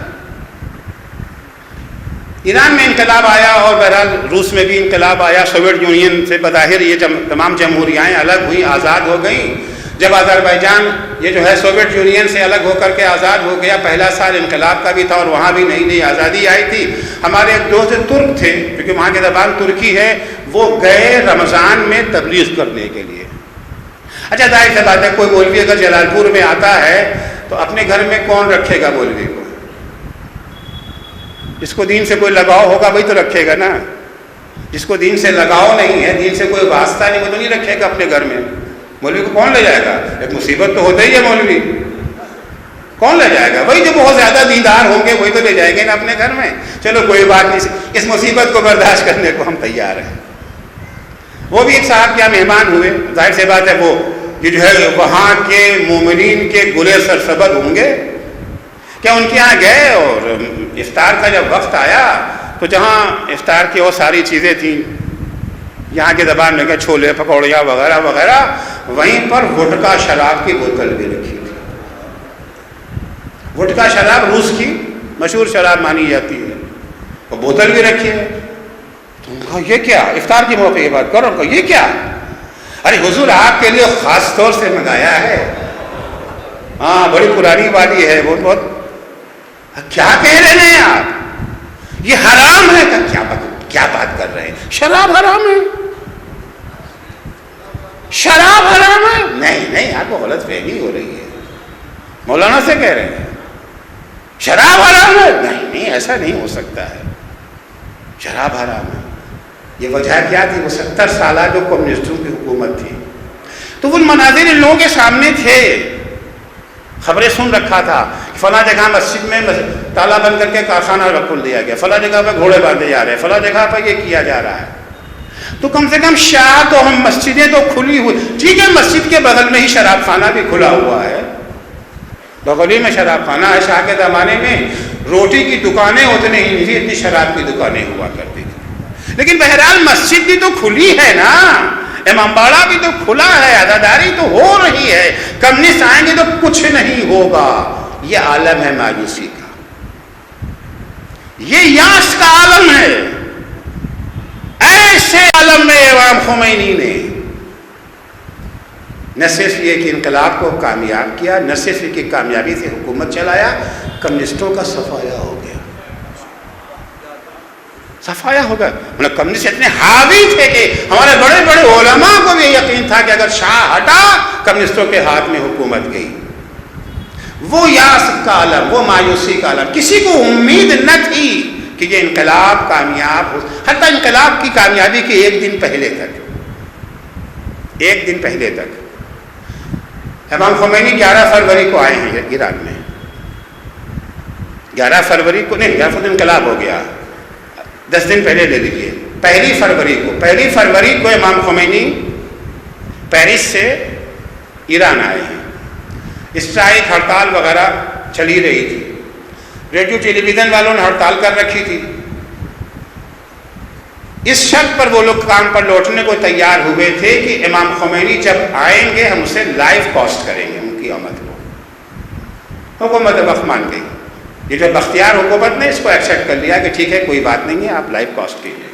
ایران میں انقلاب آیا اور بہرحال روس میں بھی انقلاب آیا. سوویت یونین سے بظاہر یہ تمام جمہوریائیں الگ ہوئیں, آزاد ہو گئیں. جب آذربائیجان یہ جو ہے سوویت یونین سے الگ ہو کر کے آزاد ہو گیا, پہلا سال انقلاب کا بھی تھا اور وہاں بھی نئی نئی آزادی آئی تھی. ہمارے ایک دوست ترک تھے, کیونکہ وہاں کی زبان ترکی ہے, وہ گئے رمضان میں تبلیغ کرنے کے لیے. اچھا ظاہر سی بات ہے, کوئی مولوی اگر جلال پور میں آتا ہے تو اپنے گھر میں کون رکھے گا مولوی کو؟ جس کو دین سے کوئی لگاؤ ہوگا وہی تو رکھے گا نا. جس کو دین سے لگاؤ نہیں ہے, دین سے کوئی واسطہ نہیں, وہ تو نہیں رکھے گا اپنے گھر میں. مولوی کو کون لے جائے گا؟ ایک مصیبت تو ہوتا ہی ہے, مولوی کون لے جائے گا؟ وہی جو بہت زیادہ دیندار ہوں گے وہی تو لے جائیں گے نا اپنے گھر میں. چلو کوئی بات نہیں, اس مصیبت کو برداشت کرنے کو ہم تیار ہیں. وہ بھی ایک صاحب کیا مہمان ہوئے, ظاہر سی بات ہے وہ یہ جو ہے وہاں کے مومنین کے گلے سرسبد ہوں گے. کیا ان کے یہاں گئے اور افطار کا جب وقت آیا تو جہاں افطار کی اور ساری چیزیں تھیں, یہاں کی زبان میں کہ چھولے پکوڑیاں وغیرہ وغیرہ, وہیں پر وڈکا شراب کی بوتل بھی رکھی تھی. وڈکا شراب روس کی مشہور شراب مانی جاتی ہے, اور بوتل بھی رکھی ہے. تو کہا یہ کیا, افطار کے موقع یہ بات کرو, کہا یہ کیا؟ ارے حضور آپ کے لیے خاص طور سے منگایا ہے. ہاں بڑی پرانی وادی ہے, بہت کیا کہہ رہے ہیں آپ, یہ حرام ہے. کیا بات کر رہے ہیں, شراب حرام ہے, شراب حرام ہے؟ نہیں آپ کو غلط فہمی ہو رہی ہے, مولانا سے کہہ رہے ہیں شراب حرام ہے. نہیں ایسا نہیں ہو سکتا ہے, شراب حرام ہے. یہ وجہ کیا تھی, وہ 70 سالہ جو کمیونسٹوں کی حکومت تھی, تو وہ مناظر ان لوگوں کے سامنے تھے. خبریں سن رکھا تھا کہ فلاں جگہ مسجد میں تالا بند کر کے کارخانہ کھول دیا گیا, فلاں جگہ پہ گھوڑے باندھے جا رہے ہیں, فلاں جگہ پہ یہ کیا جا رہا ہے. تو کم سے کم شاہ تو ہم مسجدیں تو کھلی ہوئی, ٹھیک ہے مسجد کے بغل میں ہی شراب خانہ بھی کھلا ہوا ہے, بغل ہی میں شراب خانہ ہے. شاہ کے زمانے میں روٹی کی دکانیں اتنے ہی نہیں تھی, اتنی شراب کی دکانیں ہوا کرتی تھی. لیکن بہرحال مسجد بھی تو کھلی ہے نا, امام باڑہ بھی تو کھلا ہے, عزاداری تو ہو رہی ہے. کمیونسٹ آئیں گے تو کچھ نہیں ہوگا. یہ عالم ہے مایوسی کا, یہ یاس کا عالم ہے. ایسے عالم میں امام خمینی نے نہ صرف یہ کہ انقلاب کو کامیاب کیا, نہ صرف یہ کہ کامیابی سے حکومت چلایا, کمیونسٹوں کا صفایا ہو گیا. صفایا ہوگا. مطلب کمیونسٹ اتنے حاوی تھے کہ ہمارے بڑے بڑے علماء کو بھی یقین تھا کہ اگر شاہ ہٹا کمیونسٹوں کے ہاتھ میں حکومت گئی. وہ یاس کا عالم, وہ مایوسی کا عالم. کسی کو امید نہ تھی کہ یہ انقلاب کامیاب ہو, حتیٰ انقلاب کی کامیابی کے ایک دن پہلے تک امام خمینی 11 فروری کو آئے ہیں ایران میں. 11 فروری کو نہیں, 11 فروری انقلاب ہو گیا, 10 دن پہلے لے لیجیے. پہلی فروری کو امام خمینی پیرس سے ایران آئے ہیں. اسٹرائک ہڑتال وغیرہ چلی رہی تھی, ریڈیو ٹیلی ویژن والوں نے ہڑتال کر رکھی تھی. اس شرط پر وہ لوگ کام پر لوٹنے کو تیار ہوئے تھے کہ امام خمینی جب آئیں گے ہم اسے لائیو کاسٹ کریں گے ان کی آمد کو. حکومت وقت مان گئی. یہ جو بختیار حکومت نے اس کو ایکسیپٹ کر لیا کہ ٹھیک ہے کوئی بات نہیں ہے آپ لائیو کاسٹ کیجیے.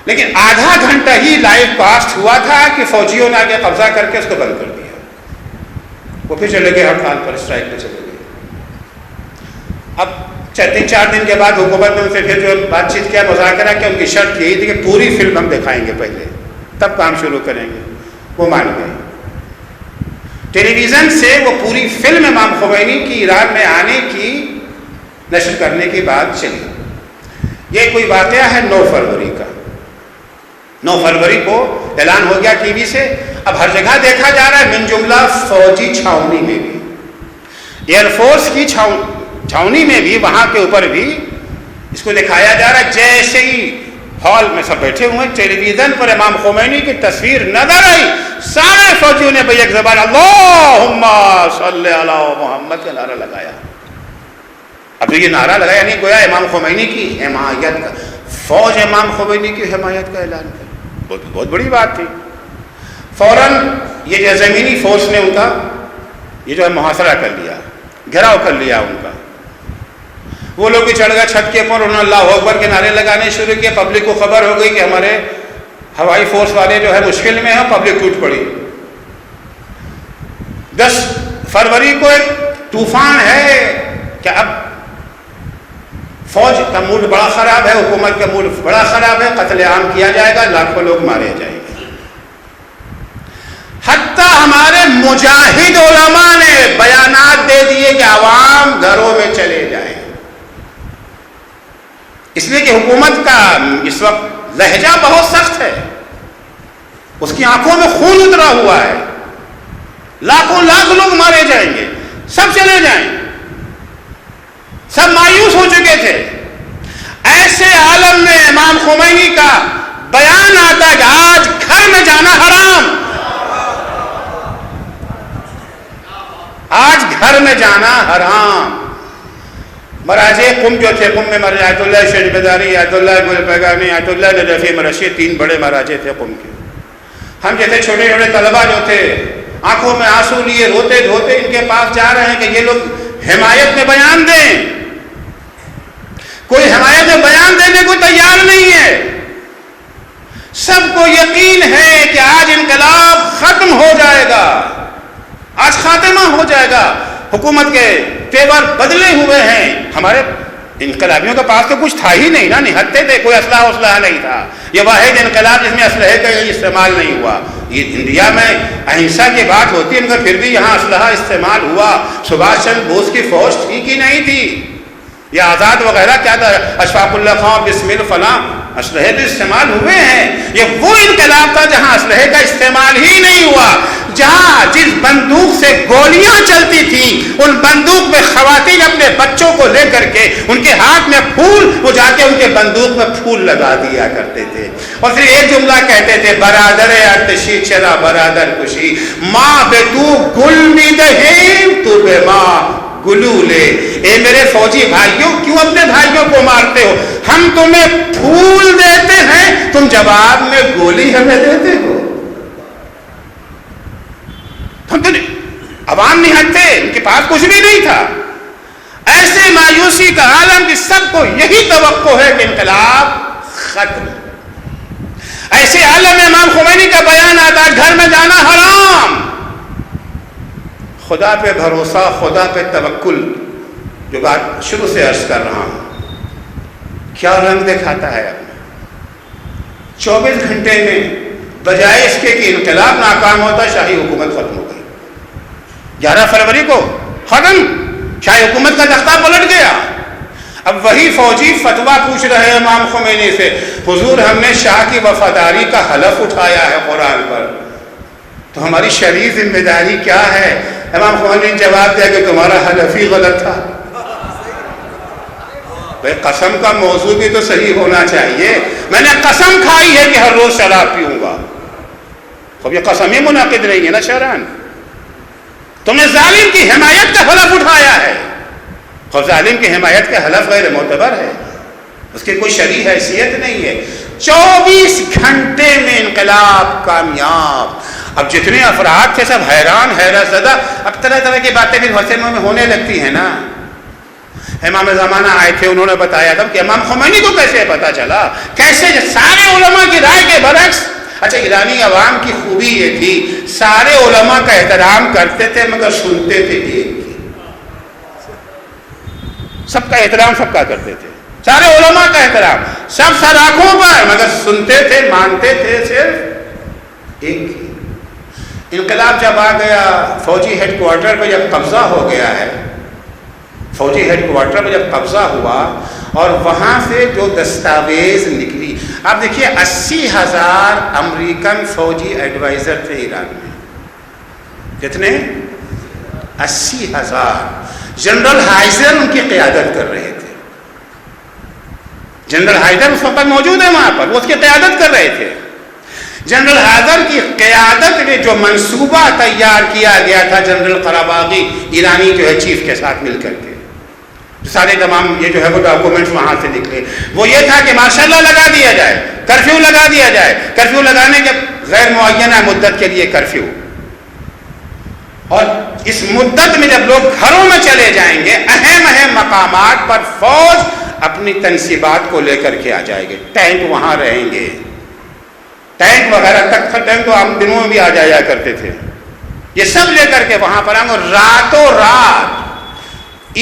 لیکن آدھا گھنٹہ ہی لائیو کاسٹ ہوا تھا کہ فوجیوں نے آگے قبضہ کر کے اس کو بند کر دیا. وہ پھر چلے گئے ہڑتال پر, اسٹرائک پہ چلے گئے. اب 3-4 دن کے بعد حکومت نے ان سے پھر جو بات چیت کیا, مذاکرہ کیا, ان کی شرط یہی تھی کہ پوری فلم ہم دکھائیں گے پہلے تب کام شروع کریں گے. وہ مان گئے. ٹیلی ویژن سے وہ پوری فلم امام خمینی کی ایران میں آنے کی نشر کرنے کی بات چلی. یہ کوئی واقعہ ہے 9 فروری کا. 9 فروری کو اعلان ہو گیا ٹی وی سے. اب ہر جگہ دیکھا جا رہا ہے, من جملہ فوجی چھاؤنی میں بھی, ایئر فورس کی چھاؤنی میں بھی, وہاں کے اوپر بھی اس کو دکھایا جا رہا ہے. جیسے ہی ہال میں سب بیٹھے ہوئے, ٹیلی ویژن پر امام خمینی کی تصویر نظر آئی, سارے فوجیوں نے بھائی ایک زبان اللہم صلی علی محمد کا نعرہ لگایا. اب یہ نعرہ لگایا نہیں, گویا امام خمینی کی حمایت کا, فوج امام خمینی کی حمایت کا اعلان کر. بہت بڑی بات تھی. فوراً یہ جو زمینی فورس نے ان کا یہ جو ہے محاصرہ کر لیا, گھیراؤ کر لیا ان کا. وہ لوگ بھی چڑھ گئے چھت کے اوپر, انہوں نے اللہ اکبر کے نعرے لگانے شروع کیے. پبلک کو خبر ہو گئی کہ ہمارے ہوائی فورس والے جو ہے مشکل میں ہیں. پبلک ٹوٹ پڑی. 10 فروری کو ایک طوفان ہے کہ اب فوج کا موڈ بڑا خراب ہے, حکومت کا موڈ بڑا خراب ہے, قتل عام کیا جائے گا, لاکھوں لوگ مارے جائیں گے. حتیٰ ہمارے مجاہد علماء نے بیانات دے دیے کہ عوام گھروں میں چلے جائیں, اس لیے کہ حکومت کا اس وقت لہجہ بہت سخت ہے. اس کی آنکھوں میں خون اترا ہوا ہے. لاکھوں لاکھ لوگ مارے جائیں گے, سب چلے جائیں. سب مایوس ہو چکے تھے. ایسے عالم میں امام خمینی کا بیان آتا ہے کہ آج گھر میں جانا حرام, آج گھر میں جانا حرام. مراجع قم جو تھے, قم میں مراجع آیت اللہ شیخ بیداری, آیت اللہ گل پیغامی, آیت اللہ نجفی مرشی, 3 بڑے مراجع تھے قم کے. ہم جیسے چھوٹے چھوٹے طلبہ جو تھے آنکھوں میں آنسو لیے روتے دھوتے ان کے پاس جا رہے ہیں کہ یہ لوگ حمایت میں بیان دیں. کوئی حمایت میں بیان دینے کو تیار نہیں ہے. سب کو یقین ہے کہ آج انقلاب ختم ہو جائے گا, آج خاتمہ ہو جائے گا. حکومت کے تیور بدلے ہوئے ہیں. ہمارے انقلابیوں کے پاس تو کچھ تھا ہی نہیں نا, نہتے تھے, کوئی اسلحہ نہیں تھا. یہ واحد انقلاب جس میں اسلحے کا استعمال نہیں ہوا. یہ انڈیا میں اہنسا کی بات ہوتی ہے, ان کا پھر بھی یہاں اسلحہ استعمال ہوا. سبھاش چندر بوس کی فوج تھی کہ نہیں تھی؟ یہ آزاد وغیرہ کیا تھا, اشفاق اللہ خان, بسمل فلاں, اسلحے تو استعمال ہوئے ہیں. یہ وہ انقلاب تھا جہاں اسلحے کا استعمال ہی نہیں ہوا. جہاں جس بندوق سے گولیاں چلتی تھیں, ان بندوق میں خواتین اپنے بچوں کو لے کر کے ان کے ہاتھ میں پھول, وہ جا کے ان کے بندوق میں پھول لگا دیا کرتے تھے. اور پھر ایک جملہ کہتے تھے, برادر ارتشی چلا برادر کشی, ماں بے تو گل بھی دہیم تو بے ماں گلو لے. اے میرے فوجی بھائیوں, کیوں اپنے بھائیوں کو مارتے ہو؟ ہم تمہیں پھول دیتے ہیں, تم جواب میں گولی ہمیں دیتے ہو. ہم تو عوام نہیں ہٹتے, ان کے پاس کچھ بھی نہیں تھا. ایسے مایوسی کا عالم کہ سب کو یہی توقع ہے کہ انقلاب ختم. ایسے عالم میں امام خمینی کا بیان آتا ہے گھر میں جانا حرام. خدا پہ بھروسہ, خدا پہ توکل, جو بات شروع سے عرض کر رہا ہوں, کیا رنگ دکھاتا ہے اب. 24 گھنٹے میں بجائے اس کے کہ انقلاب ناکام ہوتا, شاہی حکومت ختم ہو گئی. 11 فروری کو ختم, شاہی حکومت کا تختہ پلٹ گیا. اب وہی فوجی فتویٰ پوچھ رہے ہیں امام خمینی سے, حضور ہم نے شاہ کی وفاداری کا حلف اٹھایا ہے قرآن پر, تو ہماری شرعی ذمہ داری کیا ہے؟ امام خمینی نے جواب دیا کہ تمہارا حلف ہی غلط تھا. بھائی قسم کا موضوع بھی تو صحیح ہونا چاہیے. میں نے قسم کھائی ہے کہ ہر روز شراب پیوں گا. خب یہ قسم ہی منعقد نہیں ہے نا شرعاً. تم نے ظالم کی حمایت کا حلف اٹھایا ہے. اور ظالم کی حمایت کا حلف غیر معتبر ہے، اس کی کوئی شرعی حیثیت نہیں ہے۔ 24 گھنٹے میں انقلاب کامیاب۔ اب جتنے افراد تھے سب حیران حیرت زدہ، اب طرح طرح کی باتیں بھی حسینوں میں ہونے لگتی ہیں نا۔ امام زمانہ آئے تھے، انہوں نے بتایا تھا کہ امام خمینی کو کیسے پتا چلا، کیسے سارے علماء کی رائے کے برعکس۔ اچھا، ایرانی عوام کی خوبی یہ تھی، سارے علماء کا احترام کرتے تھے مگر سنتے تھے ایک کی، سب کا احترام سب کا کرتے تھے، سارے علماء کا احترام، سب سراخوں پر، مگر سنتے تھے مانتے تھے صرف ایک کی۔ انقلاب جب آ گیا، فوجی ہیڈ کوارٹر پہ جب قبضہ ہو گیا ہے، فوجی ہیڈ کوارٹر پہ جب قبضہ ہوا اور وہاں سے جو دستاویز نکلی، آپ دیکھیے 80,000 امریکن فوجی ایڈوائزر تھے ایران میں۔ کتنے؟ 80,000۔ جنرل ہائزر ان کی قیادت کر رہے تھے، جنرل ہائزر اس وقت موجود ہے وہاں پر، وہ اس کی قیادت کر رہے تھے۔ جنرل ہائزر کی قیادت میں جو منصوبہ تیار کیا گیا تھا جنرل قراباغی ایرانی جو ہے چیف کے ساتھ مل کر کے، سارے تمام یہ جو ہے وہ ڈاکومنٹس وہاں سے نکلے، وہ یہ تھا کہ ماشاء اللہ لگا دیا جائے، کرفیو لگا دیا جائے، کرفیو لگانے کے غیر معینہ مدت کے لیے کرفیو، اور اس مدت میں جب لوگ گھروں میں چلے جائیں گے، اہم اہم مقامات پر فوج اپنی تنصیبات کو لے کر کے آ جائے گی، ٹینک وہاں رہیں گے، ٹینک وغیرہ تک، ٹینک تو عام دنوں میں بھی آ جایا کرتے تھے، یہ سب لے کر کے وہاں پر آئیں گے، اور راتوں رات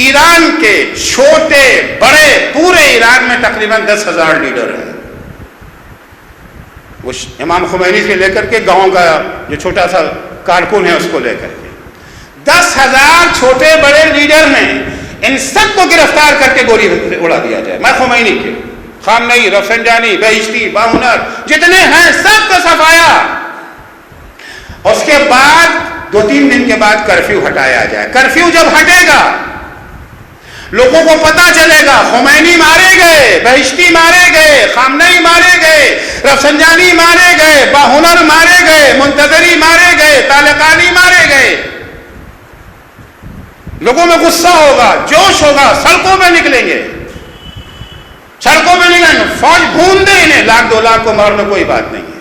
ایران کے چھوٹے بڑے پورے ایران میں تقریباً 10,000 لیڈر ہیں، وہ امام خمینی سے لے کر کے گاؤں کا جو چھوٹا سا کارکن ہے اس کو لے کر کے 10,000 چھوٹے بڑے لیڈر ہیں، ان سب کو گرفتار کر کے گولی اڑا دیا جائے۔ میں خمینی کے خامنئی، رفسنجانی، بہشتی، باہنر جتنے ہیں سب کا صفایا، اس کے بعد 2-3 دن کے بعد کرفیو ہٹایا جائے۔ کرفیو جب ہٹے گا لوگوں کو پتا چلے گا خمینی مارے گئے، بہشتی مارے گئے، خامنئی مارے گئے، رفسنجانی مارے گئے، باہنر مارے گئے، منتظری مارے گئے، طالقانی مارے گئے، لوگوں میں غصہ ہوگا، جوش ہوگا، سڑکوں میں نکلیں گے، سڑکوں میں نکلیں گے، فوج بھون دے انہیں، 1,00,000 2,00,000 کو مارنا کوئی بات نہیں ہے،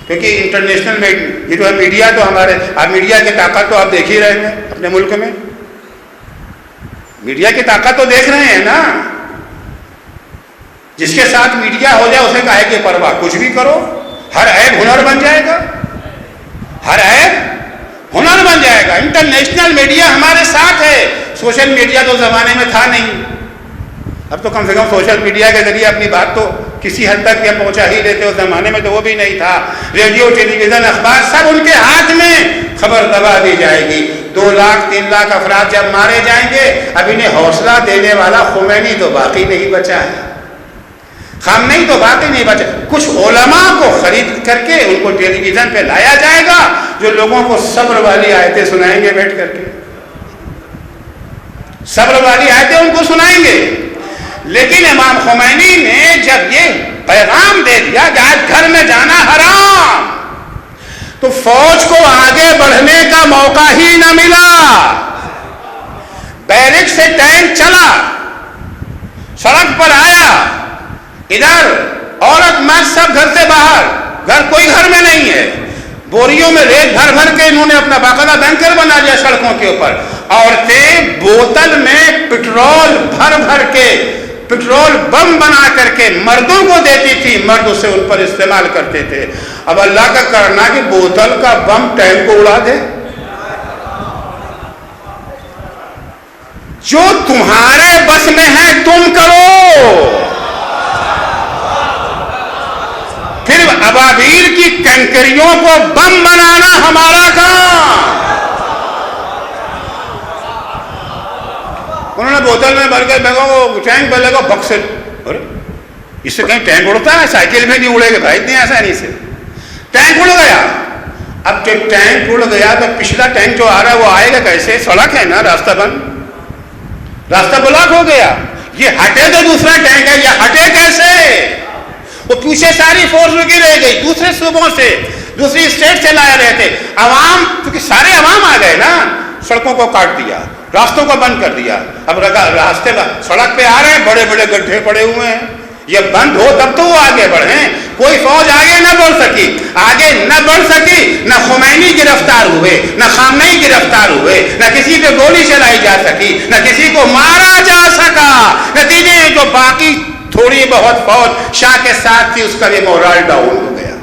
کیونکہ انٹرنیشنل میں یہ جو ہے میڈیا تو ہمارے، آپ میڈیا کی طاقت تو آپ دیکھ ہی رہے ہیں اپنے ملک میں، میڈیا کی طاقت تو دیکھ رہے ہیں نا، جس کے ساتھ میڈیا ہو جائے اسے کہے کہ پرواہ کچھ بھی کرو، ہر عیب ہنر بن جائے گا، ہر عیب ہنر بن جائے گا۔ انٹرنیشنل میڈیا ہمارے ساتھ ہے، سوشل میڈیا تو زمانے میں تھا نہیں، اب تو کم سے کم سوشل میڈیا کے ذریعے اپنی بات تو کسی حد تک یا پہنچا ہی دیتے، اس زمانے میں تو وہ بھی نہیں تھا، ریڈیو، ٹیلی ویژن، اخبار سب ان کے ہاتھ میں، خبر دبا دی جائے گی۔ 2,00,000-3,00,000 افراد جب مارے جائیں گے، اب انہیں حوصلہ دینے والا خمینی تو باقی نہیں بچا ہے، خامنئی تو باقی نہیں بچا، کچھ علماء کو خرید کر کے ان کو ٹیلی ویژن پہ لایا جائے گا جو لوگوں کو صبر والی آیتیں سنائیں گے، بیٹھ کر کے صبر والی آیتیں ان کو سنائیں گے۔ لیکن امام خمینی نے جب یہ پیغام دے دیا کہ آج گھر میں جانا حرام، تو فوج کو آگے بڑھنے کا موقع ہی نہ ملا، بیرک سے ٹینک چلا، سڑک پر آیا، ادھر عورت مرد سب گھر سے باہر، گھر کوئی گھر میں نہیں ہے، بوریوں میں ریت بھر بھر کے انہوں نے اپنا باقاعدہ بینکر بنا لیا سڑکوں کے اوپر، عورتیں بوتل میں پٹرول بھر بھر کے، پٹرول بم بنا کر کے مردوں کو دیتی تھی، مرد اسے ان پر استعمال کرتے تھے۔ اب اللہ کا کرنا کہ بوتل کا بم ٹینک کو اڑا دے، جو تمہارے بس میں ہے تم کرو، پھر ابابیل کی کنکریوں کو بم بنانا ہمارا کام۔ انہوں نے بوتل میں بھر کے وہ ٹینک پہ لگا، بک سے، اس سے کہیں ٹینک اڑتا ہے؟ سائیکل میں نہیں اڑے گا بھائی اتنی آسانی سے، ٹینک اڑ گیا۔ اب جب ٹینک اڑ گیا تو پچھلا ٹینک جو آ رہا ہے وہ آئے گا کیسے؟ سڑک ہے نا، راستہ بند، راستہ بلاک ہو گیا، یہ ہٹے تو دوسرا ٹینک ہے، یہ ہٹے کیسے؟ وہ پیچھے ساری فورس رکی رہ گئی، دوسرے صوبوں سے، دوسری اسٹیٹ سے لائے رہے تھے، عوام، کیونکہ سارے عوام آ گئے نا، سڑکوں کو کاٹ دیا، راستوں کو بند کر دیا. اب راستے میں سڑک پہ آ رہے ہیں, بڑے بڑے گڈھے پڑے ہوئے ہیں, یہ بند ہو تب تو وہ آگے بڑھیں. کوئی فوج آگے نہ بڑھ سکی, آگے نہ بڑھ سکی. نہ خمینی گرفتار ہوئے, نہ خامنئی گرفتار ہوئے, نہ کسی پہ گولی چلائی جا سکی, نہ کسی کو مارا جا سکا. نتیجے جو باقی تھوڑی بہت فوج شاہ کے ساتھ تھی, اس کا بھی مورال ڈاؤن ہو گیا.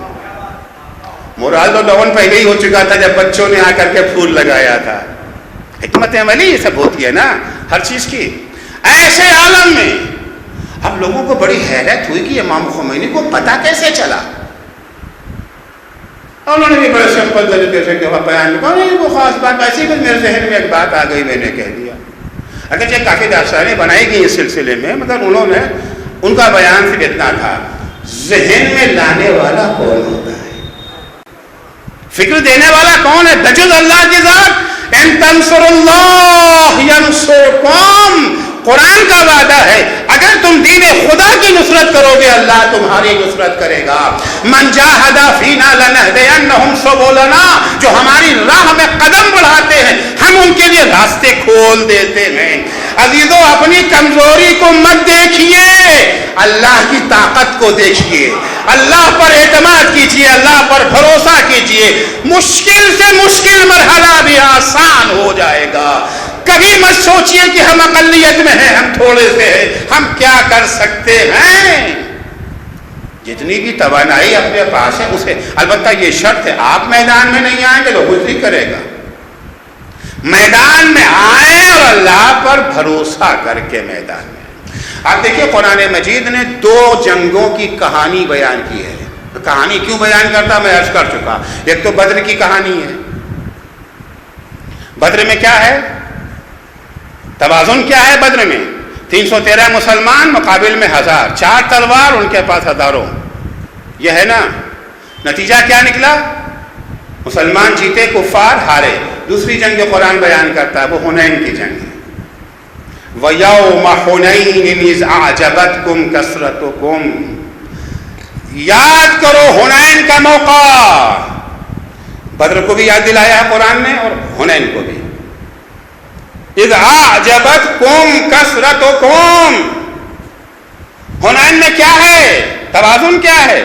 مورال تو ڈاؤن پہلے ہی ہو چکا تھا جب بچوں نے آ کر کے پھول لگایا تھا. حکمت عملی یہ سب ہوتی ہے نا ہر چیز کی. ایسے عالم میں اب لوگوں کو بڑی حیرت ہوئی کہ امام خمینی کو پتہ کیسے چلا. انہوں نے بھی بڑے سمپل طریقے سے بیان کیا, نہیں وہ خاص بات ایسی کہ میرے ذہن میں ایک بات آ گئی, میں نے کہہ دیا. اگرچہ کافی داستانیں بنائی گئی اس سلسلے میں, مگر انہوں نے ان کا بیان صرف اتنا تھا, ذہن میں لانے والا کون ہوتا ہے, فکر دینے والا کون ہے؟ بجز اللہ کی ذات. ان تنصر اللہ ینصرکم, قرآن کا وعدہ ہے اگر تم دین خدا کی نصرت کرو گے اللہ تمہاری نصرت کرے گا. من جاہد فینا لنہدینہم سبلنا, جو ہماری راہ میں قدم بڑھاتے ہیں ہم ان کے لیے راستے کھول دیتے ہیں. عزیزو اپنی کمزوری کو مت دیکھیے, اللہ کی طاقت کو دیکھیے, اللہ پر اعتماد کیجیے, اللہ پر بھروسہ کیجیے. مشکل سے مشکل مرحلہ بھی آسان ہو جائے گا. کبھی مت سوچئے کہ ہم اقلیت میں ہیں, ہم تھوڑے سے ہیں, ہم کیا کر سکتے ہیں. جتنی بھی توانائی اپنے پاس ہے اسے, البتہ یہ شرط ہے آپ میدان میں نہیں آئیں گے تو کچھ نہیں کرے گا. میدان میں آئیں اور اللہ پر بھروسہ کر کے میدان میں. آپ دیکھیے قرآن مجید نے 2 جنگوں کی کہانی بیان کی ہے. کہانی کیوں بیان کرتا میں عرض کر چکا. ایک تو بدر کی کہانی ہے. بدر میں کیا ہے, توازن کیا ہے بدر میں؟ 313 مسلمان مقابل میں 1000, 4 تلوار ان کے پاس ہزاروں. یہ ہے نا نتیجہ کیا نکلا؟ مسلمان جیتے, کفار ہارے. دوسری جنگ جو قرآن بیان کرتا ہے وہ حنین کی جنگ ہے. وَيَوْمَ حُنَيْنٍ إِذْ أَعْجَبَتْكُمْ كَثْرَتُكُمْ, یاد کرو حنین کا موقع. بدر کو بھی یاد دلایا ہے قرآن نے اور حنین کو بھی. اذ اعجبتکم کثرتکم, حنین میں کیا ہے, توازن کیا ہے؟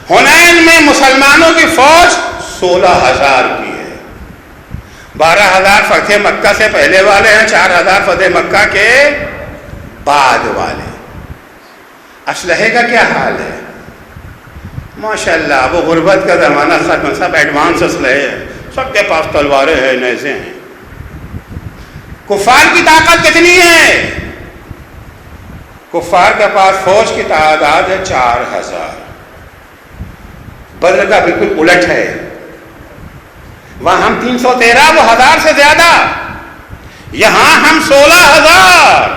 حنین میں مسلمانوں کی فوج 16,000 کی ہے. 12,000 فتح مکہ سے پہلے والے ہیں, 4,000 فتح مکہ کے بعد والے. اسلحے کا کیا حال ہے؟ ماشاءاللہ وہ غربت کا زمانہ ختم, سب ایڈوانس اسلحے ہیں, سب کے پاس تلواریں ہیں, نیزے ہیں. کفار کی طاقت کتنی ہے؟ کفار کے پاس فوج کی تعداد ہے 4,000. بدر کا بالکل الٹ ہے. وہاں ہم 313, وہ 1000 سے زیادہ. یہاں ہم 16,000,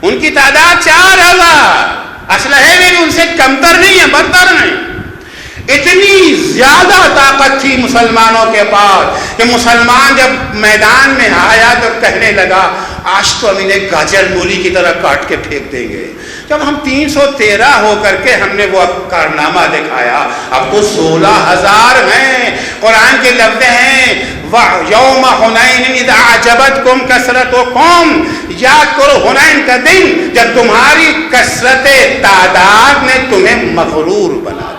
ان کی تعداد 4,000. اسلحے میں بھی ان سے کمتر نہیں ہے, بدتر نہیں. اتنی زیادہ طاقت تھی مسلمانوں کے پاس کہ مسلمان جب میدان میں آیا تو کہنے لگا آج تو ہم انہیں گاجر مولی کی طرح کاٹ کے پھینک دیں گے. جب ہم 313 ہو کر کے ہم نے وہ کارنامہ دکھایا, اب تو 16,000 ہیں. قرآن کے لفظ ہیں یوم حنین اذ اعجبتکم کثرتکم, یاد کرو حنین کا دن جب تمہاری کثرت تعداد نے تمہیں مغرور بنا دیا,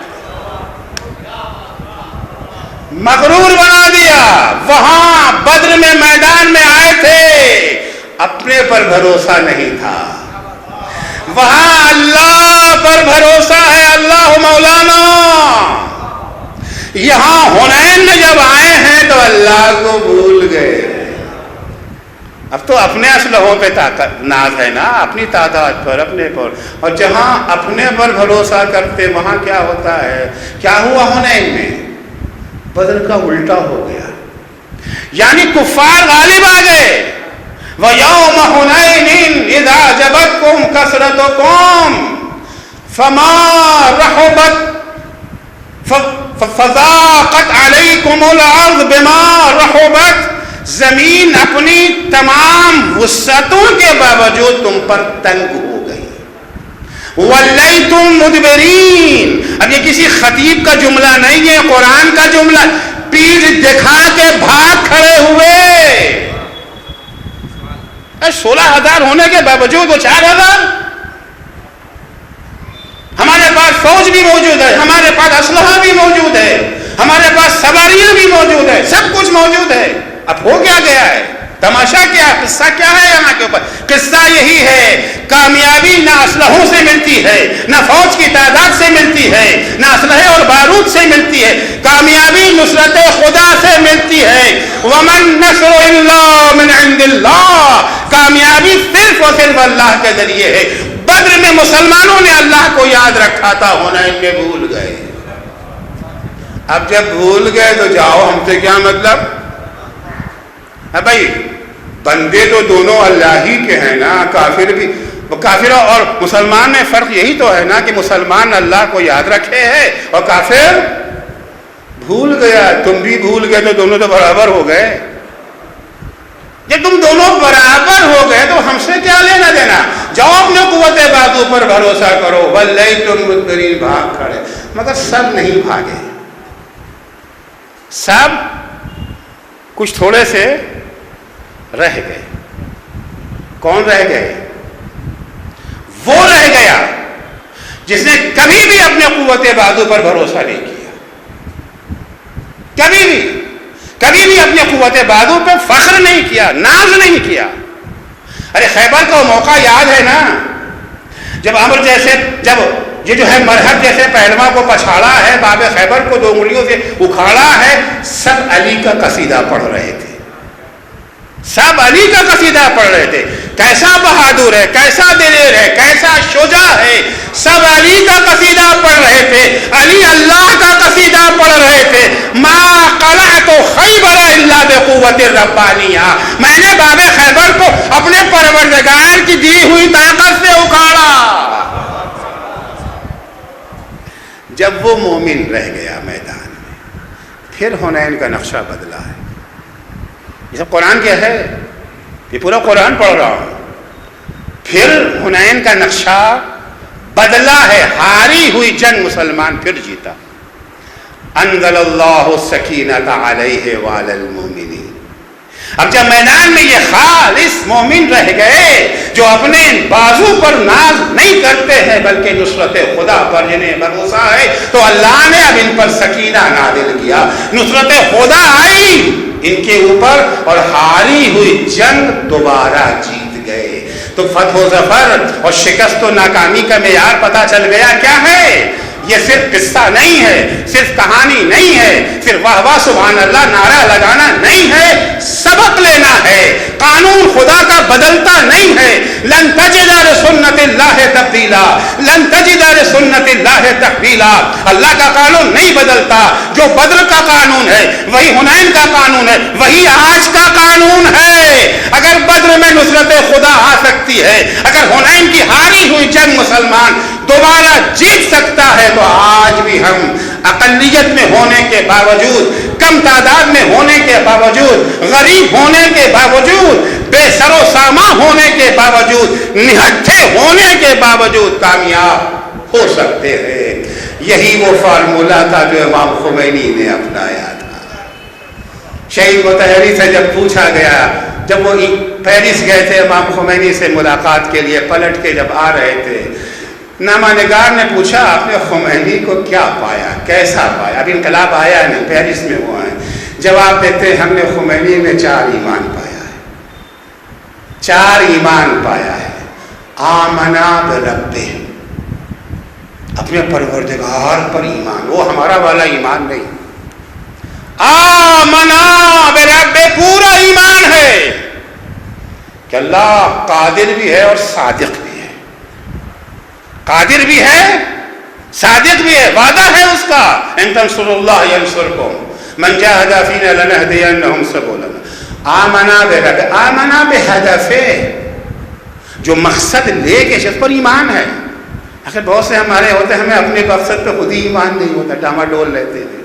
مغرور بنا دیا. وہاں بدر میں میدان میں آئے تھے, اپنے پر بھروسہ نہیں تھا. وہاں اللہ پر بھروسہ ہے, اللہ مولانا. یہاں حنین میں جب آئے ہیں تو اللہ کو بھول گئے. اب تو اپنے اسلحوں پہ ناز ہے نا, اپنی تعداد پر, اپنے پر. اور جہاں اپنے پر بھروسہ کرتے وہاں کیا ہوتا ہے؟ کیا ہوا حنین میں؟ بدر کا الٹا ہو گیا, یعنی کفار غالب آ گئے. وَيَوْمَ حُنَيْنٍ إِذْ أَعْجَبَتْكُمْ كَثْرَتُكُمْ فَمَا رَحُبَتْ فَضَاقَتْ عَلَيْكُمُ الْأَرْضُ بِمَا رَحُبَتْ, زمین اپنی تمام وسعتوں کے باوجود تم پر تنگ ہو گئی. وَلَّيْتُمْ مُدْبِرِينَ, اب یہ کسی خطیب کا جملہ نہیں ہے, قرآن کا جملہ. پیٹھ دکھا کے بھاگ کھڑے ہوئے. 16,000 ہونے کے باوجود وہ 4,000. ہمارے پاس فوج بھی موجود ہے, ہمارے پاس اسلحہ بھی موجود ہے, ہمارے پاس سواریاں بھی موجود ہے, سب کچھ موجود ہے. اب ہو کیا گیا ہے؟ تماشا کیا, قصہ کیا ہے یہاں کے اوپر؟ قصہ یہی ہے, کامیابی نہ اسلحوں سے ملتی ہے, نہ فوج کی تعداد سے ملتی ہے, نہ اسلحے اور بارود سے ملتی ہے. کامیابی نصرت خدا سے ملتی ہے. ومن نصر الا من عند اللہ, کامیابی صرف اور صرف اللہ کے ذریعے ہے. بدر میں مسلمانوں نے اللہ کو یاد رکھا تھا, حنین میں بھول گئے. اب جب بھول گئے تو جاؤ, ہم سے کیا مطلب ہے بھائی؟ بندے تو دونوں اللہ ہی کے ہیں نا. کافر بھی, کافر اور مسلمان میں فرق یہی تو ہے نا کہ مسلمان اللہ کو یاد رکھے ہے اور کافر بھول گیا. تم بھی بھول گئے تو دونوں تو برابر ہو گئے. جب تم دونوں برابر ہو گئے تو ہم سے کیا لینا دینا؟ جاؤ اپنے قوت بازو پر بھروسہ کرو. وَلَّيْتُمْ مُدْبِرِينَ, بھاگ کھڑے. مگر سب نہیں بھاگے, سب کچھ تھوڑے سے رہ گئے. کون رہ گئے؟ وہ رہ گیا جس نے کبھی بھی اپنے قوت بازو پر بھروسہ نہیں کیا, کبھی بھی اپنے قوت بازو پہ فخر نہیں کیا, ناز نہیں کیا. ارے خیبر کا موقع یاد ہے نا, جب عمر جیسے, جب یہ جو ہے مرہد جیسے پہلواں کو پچھاڑا ہے, باب خیبر کو 2 انگلیوں سے اکھاڑا ہے, سب علی کا قصیدہ پڑھ رہے تھے, سب علی کا قصیدہ پڑھ رہے تھے. کیسا بہادر ہے, کیسا دلیر ہے, کیسا شجاع ہے, سب علی کا قصیدہ پڑھ رہے تھے. علی اللہ کا قصیدہ پڑھ رہے تھے. ما قلعت خیبر الا بقوت الربانیہ, میں نے باب خیبر کو اپنے پروردگار کی دی ہوئی طاقت سے اکھاڑا. جب وہ مومن رہ گیا میدان میں, پھر حنین کا نقشہ بدلا ہے. یہ سب قرآن کیا ہے, یہ پورا قرآن پڑھ رہا ہوں. پھر حنین کا نقشہ بدلا ہے, ہاری ہوئی جنگ مسلمان پھر جیتا. انزل اللہ السکینۃ علیہ وعلی المؤمنین. اب جب میدان میں یہ خالص مومن رہ گئے جو اپنے بازو پر ناز نہیں کرتے ہیں بلکہ نصرت خدا پر جنہیں بھروسہ ہے, تو اللہ نے اب ان پر سکینہ نازل کیا, نصرت خدا آئی ان کے اوپر اور ہاری ہوئی جنگ دوبارہ جیت گئے. تو فتح و ظفر اور شکست و ناکامی کا معیار پتہ چل گیا کیا ہے. یہ صرف قصہ نہیں ہے, صرف کہانی نہیں ہے, صرف واہ واہ سبحان اللہ نعرہ لگانا نہیں ہے, سبق لینا ہے. قانون خدا کا بدلتا نہیں ہے. لن تجد لسنت اللہ تبدیلا, لن تجد لسنت اللہ تحویلا. اللہ کا قانون نہیں بدلتا. جو بدر کا قانون ہے وہی حنین کا قانون ہے, وہی آج کا قانون ہے. اگر بدر میں نصرت خدا آ سکتی ہے, اگر حنین کی ہاری ہوئی جنگ مسلمان دوبارہ جیت سکتا ہے, تو آج بھی ہم اقلیت میں ہونے کے باوجود, کم تعداد میں ہونے کے باوجود, غریب ہونے کے باوجود, بے سر و ساما ہونے کے باوجود, نہٹھے ہونے کے باوجود کامیاب ہو سکتے ہیں. یہی وہ فارمولہ تھا جو امام خمینی نے اپنایا تھا. شہید مطہری سے جب پوچھا گیا, جب وہ پیرس گئے تھے امام خمینی سے ملاقات کے لیے, پلٹ کے جب آ رہے تھے, نامہ نگار نے پوچھا آپ نے خمینی کو کیا پایا, کیسا پایا؟ اب انقلاب آیا نہیں, پیرس میں ہوا ہے. جواب دیتے ہم نے خمینی میں 4 ایمان پایا ہے, 4 ایمان پایا ہے. آمنا بربہ, اپنے پروردگار پر ایمان, وہ ہمارا والا ایمان نہیں. آمنا بربہ پورا ایمان ہے کہ اللہ قادر بھی ہے اور صادق بھی, قادر بھی ہے, صادق بھی ہے, وعدہ ہے اس کا. ان تنصروا اللہ ینصرکم من جاہد فینا لنہدینہم سبلنا. آمنا برب, آمنا بہدف, جو مقصد لے کے اس پر ایمان ہے. آخر بہت سے ہمارے ہوتے ہیں, ہمیں اپنے مقصد پہ خود ہی ایمان نہیں ہوتا, ڈاماڈول لیتے ہیں,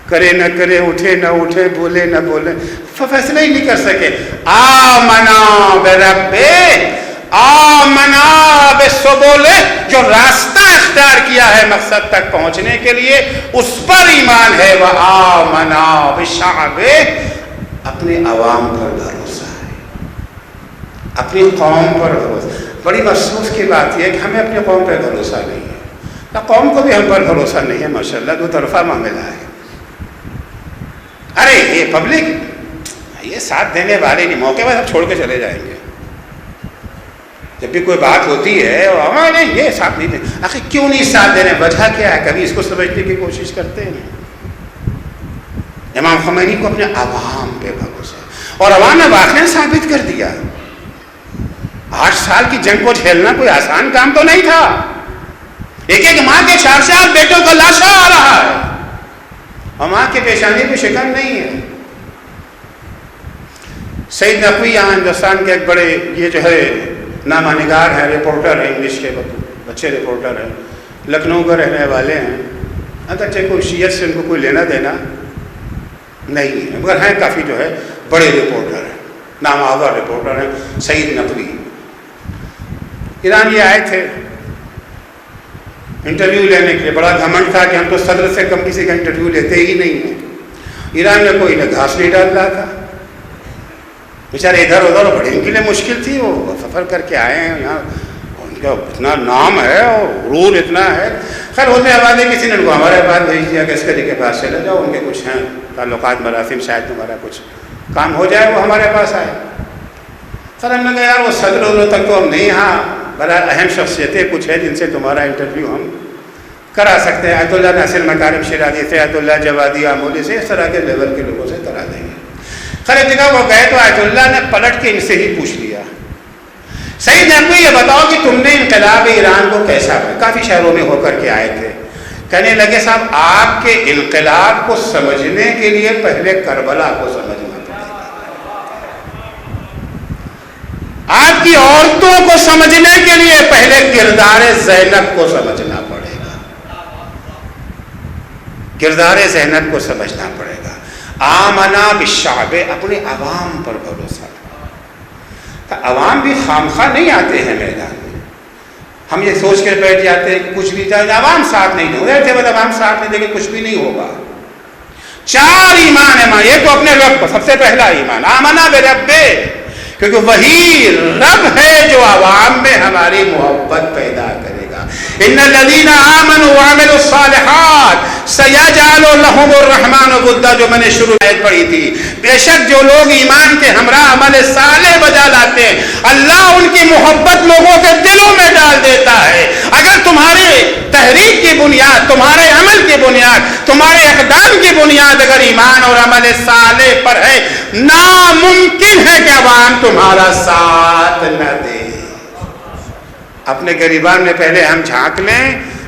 کرے نہ کرے, اٹھے نہ اٹھے, بولے نہ بولے, فیصلہ ہی نہیں کر سکے. آمنا برب, آمنا بالسبل, جو راستہ اختیار کیا ہے مقصد تک پہنچنے کے لیے اس پر ایمان ہے. وآمنا بالشعب, اپنے عوام پر بھروسہ ہے. اپنی قوم پر بھروسہ. بڑی افسوس کی بات یہ ہے کہ ہمیں اپنی قوم پر بھروسہ نہیں ہے، نہ قوم کو بھی ہم پر بھروسہ نہیں ہے. ماشاءاللہ دو طرفہ معاملہ ہے. ارے یہ پبلک یہ ساتھ دینے والے نہیں، موقع پر ہم چھوڑ کے چلے جائیں گے. جب بھی کوئی بات ہوتی ہے اور نہیں یہ ساتھ نہیں دیں، آخر کیوں نہیں ساتھ دے رہے؟ وجہ کیا ہے؟ کبھی اس کو سمجھنے کی کوشش کرتے ہیں. امام خمینی کو اپنے عوام پہ بھروسہ، اور عوام نے واقعی ثابت کر دیا. 8 سال کی جنگ کو جھیلنا کوئی آسان کام تو نہیں تھا. ایک ایک ماں کے 4 بیٹوں کا لاشا آ رہا ہے اور ماں کے پیشانی پہ شکن نہیں ہے. سعید نقوی یہاں ہندوستان کے ایک بڑے یہ جو ہے نامہ نگار ہیں، رپورٹر ہیں، انگلش کے اچھے رپورٹر ہیں، لکھنؤ کا رہنے والے ہیں. اگرچہ کوئی شیعت سے ان کو کوئی لینا دینا نہیں ہے، مگر ہیں کافی جو ہے بڑے رپورٹر ہیں، نامآور رپورٹر ہیں. سعید نقوی ایران یہ آئے تھے انٹرویو لینے کے لیے. بڑا گھمنڈ تھا کہ ہم تو صدر سے کم کسی کا انٹرویو لیتے ہی نہیں ہیں. ایران میں کوئی نہ گھاس نہیں ڈال رہا تھا، بیچارے ادھر ادھر، بڑی ان کے لیے مشکل تھی. وہ سفر کر کے آئے ہیں یہاں، ان کا اتنا نام ہے اور غرور اتنا ہے. خیر ہوتے حوالے کسی نے ان کو ہمارے پاس بھیج دیا کہ عسکری کے پاس چلے جاؤ، ان کے کچھ ہیں تعلقات مراسم، شاید تمہارا کچھ کام ہو جائے. وہ ہمارے پاس آئے. سر ہم نے کہا یار وہ صدر انہوں تک تو ہم نہیں، ہاں بڑا اہم شخصیتیں کچھ ہیں جن سے تمہارا انٹرویو ہم کرا سکتے ہیں. آیت اللہ ناصر مکارم شیرازی سے، آیت اللہ جوادی آمولی سے، اس طرح کے لیول کے لوگوں سے کرا دیں گے. خیر ایک جگہ وہ گئے تو آیت اللہ نے پلٹ کے ان سے ہی پوچھ لیا، سعید نقوی یہ بتاؤ کہ تم نے انقلاب ایران کو کیسا پڑھا؟ کافی شہروں میں ہو کر کے آئے تھے. کہنے لگے صاحب آپ کے انقلاب کو سمجھنے کے لیے پہلے کربلا کو سمجھنا پڑے گا، آپ کی عورتوں کو سمجھنے کے لیے پہلے کردار زینب کو سمجھنا پڑے گا، کردار زینب کو سمجھنا پڑے گا. آمنا بالشعب، اپنے عوام پر بھروسہ. عوام بھی خامخواہ نہیں آتے ہیں میدان میں. ہم یہ سوچ کے بیٹھ جاتے ہیں کہ کچھ بھی جائے، عوام ساتھ نہیں دیں گے، عوام ساتھ نہیں دیں گے کچھ بھی نہیں ہوگا. 4 ایمان ہے. یہ تو اپنے رب کو سب سے پہلا ایمان، آمنا برب، کیونکہ وہی رب ہے جو عوام میں ہماری محبت پیدا کرے گا. ان الذین آمنوا وعملوا الصالحات سیجعل لهم الرحمن ودا، جو میں نے شروع آیت پڑھی تھی. بے شک جو لوگ ایمان کے ہمراہ عمل صالح بجا لاتے ہیں، اللہ ان کی محبت لوگوں کے دلوں میں ڈال دیتا ہے. اگر تمہارے تحریک کی بنیاد، تمہارے عمل کی بنیاد، تمہارے اقدام کی بنیاد اگر ایمان اور عمل صالح پر ہے، ناممکن ہے کہ عوام تمہارا ساتھ نہ دے. اپنے گریبان میں پہلے ہم جھانک لیں،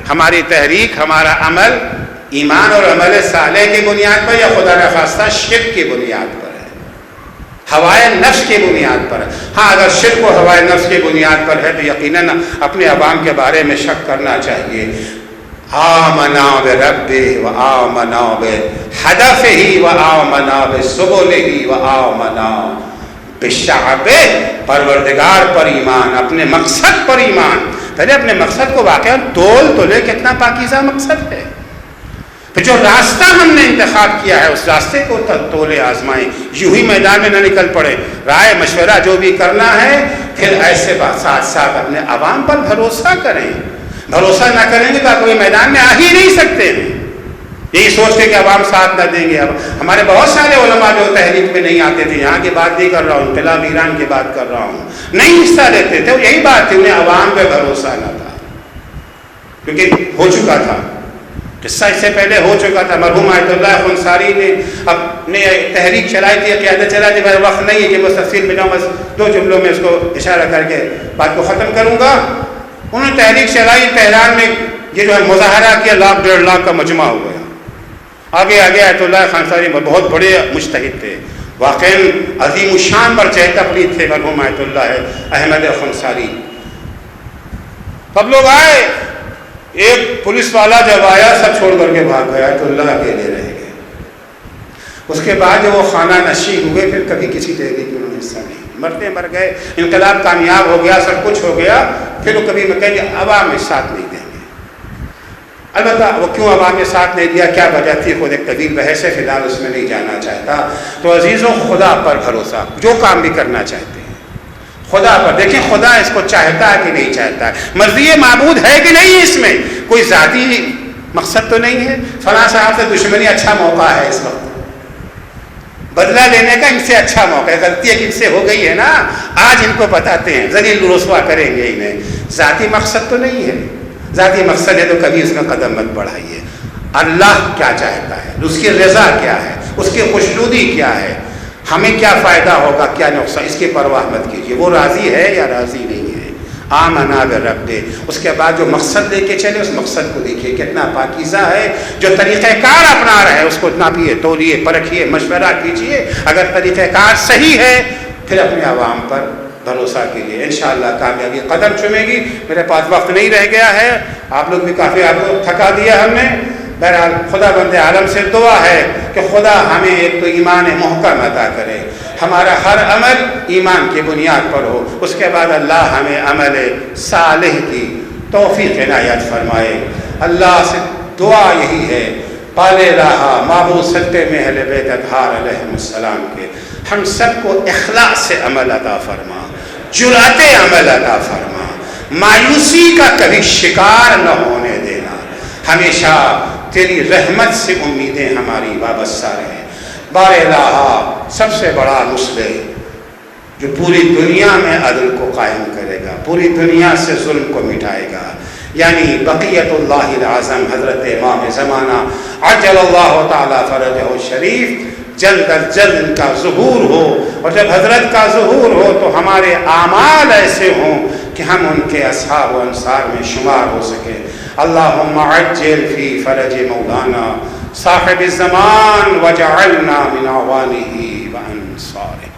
ہماری تحریک، ہمارا عمل ایمان اور عمل صالح کی بنیاد پر یا خدا نخواستہ شرک کی بنیاد پر ہے، ہوائے نفس کی بنیاد پر ہے. ہاں اگر شرک و ہوائے نفس کی بنیاد پر ہے تو یقیناً اپنے عوام کے بارے میں شک کرنا چاہیے. آمنا بربہ و آمنا بہدفہ و آمنا بسبلہ و آمنا بالشعب، پروردگار پر ایمان، اپنے مقصد پر ایمان. پہلے اپنے مقصد کو واقعا تول تو لے، کتنا پاکیزہ مقصد ہے. پھر جو راستہ ہم نے انتخاب کیا ہے اس راستے کو تولے آزمائیں. یوں ہی میدان میں نہ نکل پڑے. رائے مشورہ جو بھی کرنا ہے پھر ایسے بات ساتھ ساتھ اپنے عوام پر بھروسہ کریں. بھروسہ نہ کریں گے تو آپ کوئی میدان میں آ ہی نہیں سکتے ہیں. یہی سوچتے کہ عوام ساتھ نہ دیں گے. اب ہمارے بہت سارے علماء جو تحریک میں نہیں آتے تھے، یہاں کی بات نہیں کر رہا ہوں، انقلاب ایران کی بات کر رہا ہوں، نہیں حصہ لیتے تھے. یہی بات تھی، انہیں عوام پہ بھروسہ نہ تھا، کیونکہ ہو چکا تھا قصہ، اس سے پہلے ہو چکا تھا. مرحوم آیت اللہ خنساری نے اپنے تحریک چلائی تھی، قیادت چلائی تھی. میرا وقت نہیں ہے کہ میں تفصیل میں جاؤں، بس 2 جملوں میں اس کو اشارہ کر کے بات کو ختم کروں گا. انہوں نے تحریک چلائی تہران میں، یہ جو ہے مظاہرہ کیا، 1.5 لاکھ کا مجمع ہو گیا. آگے آیت اللہ خنساری بہت بڑے مجتہد تھے، واقعی عظیم الشان پر چہتہ پرید تھے مرحوم آیت اللہ احمد خنساری. سب لوگ آئے، ایک پولیس والا جب آیا سب چھوڑ کر کے بھاگ گیا، آیت اللہ اکیلے رہ گئے. اس کے بعد جب وہ خانہ نشین ہوئے پھر کبھی کسی تحریک میں انہوں نے حصہ نہیں، مرتے مر گئے. انقلاب کامیاب ہو گیا، سب کچھ ہو گیا، پھر وہ کبھی میں کہیں گے عوام میں ساتھ نہیں دیں گے. البتہ وہ کیوں عوام نے ساتھ نہیں دیا، کیا وجہ تھی، خود ایک طویل بحث ہے، فی الحال اس میں نہیں جانا چاہتا. تو عزیزوں خدا پر بھروسہ، جو کام بھی کرنا چاہتے ہیں خدا پر دیکھیں خدا اس کو چاہتا ہے کہ نہیں چاہتا ہے, مرضی معبود ہے کہ نہیں, اس میں کوئی ذاتی مقصد تو نہیں ہے. فلاں صاحب سے دشمنی اچھا موقع ہے, اس وقت بدلہ لینے کا ان سے اچھا موقع ہے, غلطی ایک ان سے ہو گئی ہے نا, آج ان کو بتاتے ہیں, ذلیل رسوا کریں گے انہیں. ذاتی مقصد تو نہیں ہے, ذاتی مقصد ہے تو کبھی اس میں قدم مت بڑھائیے. اللہ کیا چاہتا ہے, اس کی رضا کیا ہے, اس کی خوشنودی کیا ہے, ہمیں کیا فائدہ ہوگا کیا نقصان, اس کی پرواہ مت کیجیے. وہ راضی ہے یا راضی نہیں ہے, آمنا برب دے. اس کے بعد جو مقصد لے کے چلے اس مقصد کو دیکھیے کتنا پاکیزہ ہے. جو طریقہ کار اپنا رہے اس کو ناپیے, تولیے, پرکھیے, مشورہ کیجیے. اگر طریقہ کار صحیح ہے پھر اپنے عوام پر بھروسہ کیجیے, انشاءاللہ کامیابی قدم چومے گی. میرے پاس وقت نہیں رہ گیا ہے, آپ لوگ بھی کافی آپ کو تھکا دیا ہم نے. بہرحال خدا بند عالم سے دعا ہے کہ خدا ہمیں ایک تو ایمان محکم عطا کرے, ہمارا ہر عمل ایمان کی بنیاد پر ہو. اس کے بعد اللہ ہمیں عمل صالح کی توفیق عنایت فرمائے. اللہ سے دعا یہی ہے, پالے رہا معبود سطح میں اہل بیت اطہار علیہ السلام کے, ہم سب کو اخلاص سے عمل عطا فرما, جرأت عمل عطا فرما, مایوسی کا کبھی شکار نہ ہونے دینا. ہمیشہ تیری رحمت سے امیدیں ہماری وابستہ رہیں. بار الہ سب سے بڑا مسلح جو پوری دنیا میں عدل کو قائم کرے گا, پوری دنیا سے ظلم کو مٹائے گا, یعنی بقیت اللہ العظم حضرت امام زمانہ عجل اللہ تعالی فرجہ الشریف جلد از جلد ان کا ظہور ہو. اور جب حضرت کا ظہور ہو تو ہمارے اعمال ایسے ہوں کہ ہم ان کے اصحاب و انصار میں شمار ہو سکیں. اللہم عجل فی فرج مولانا صاحب الزمان وجعلنا من اعوانہ و انصارہ.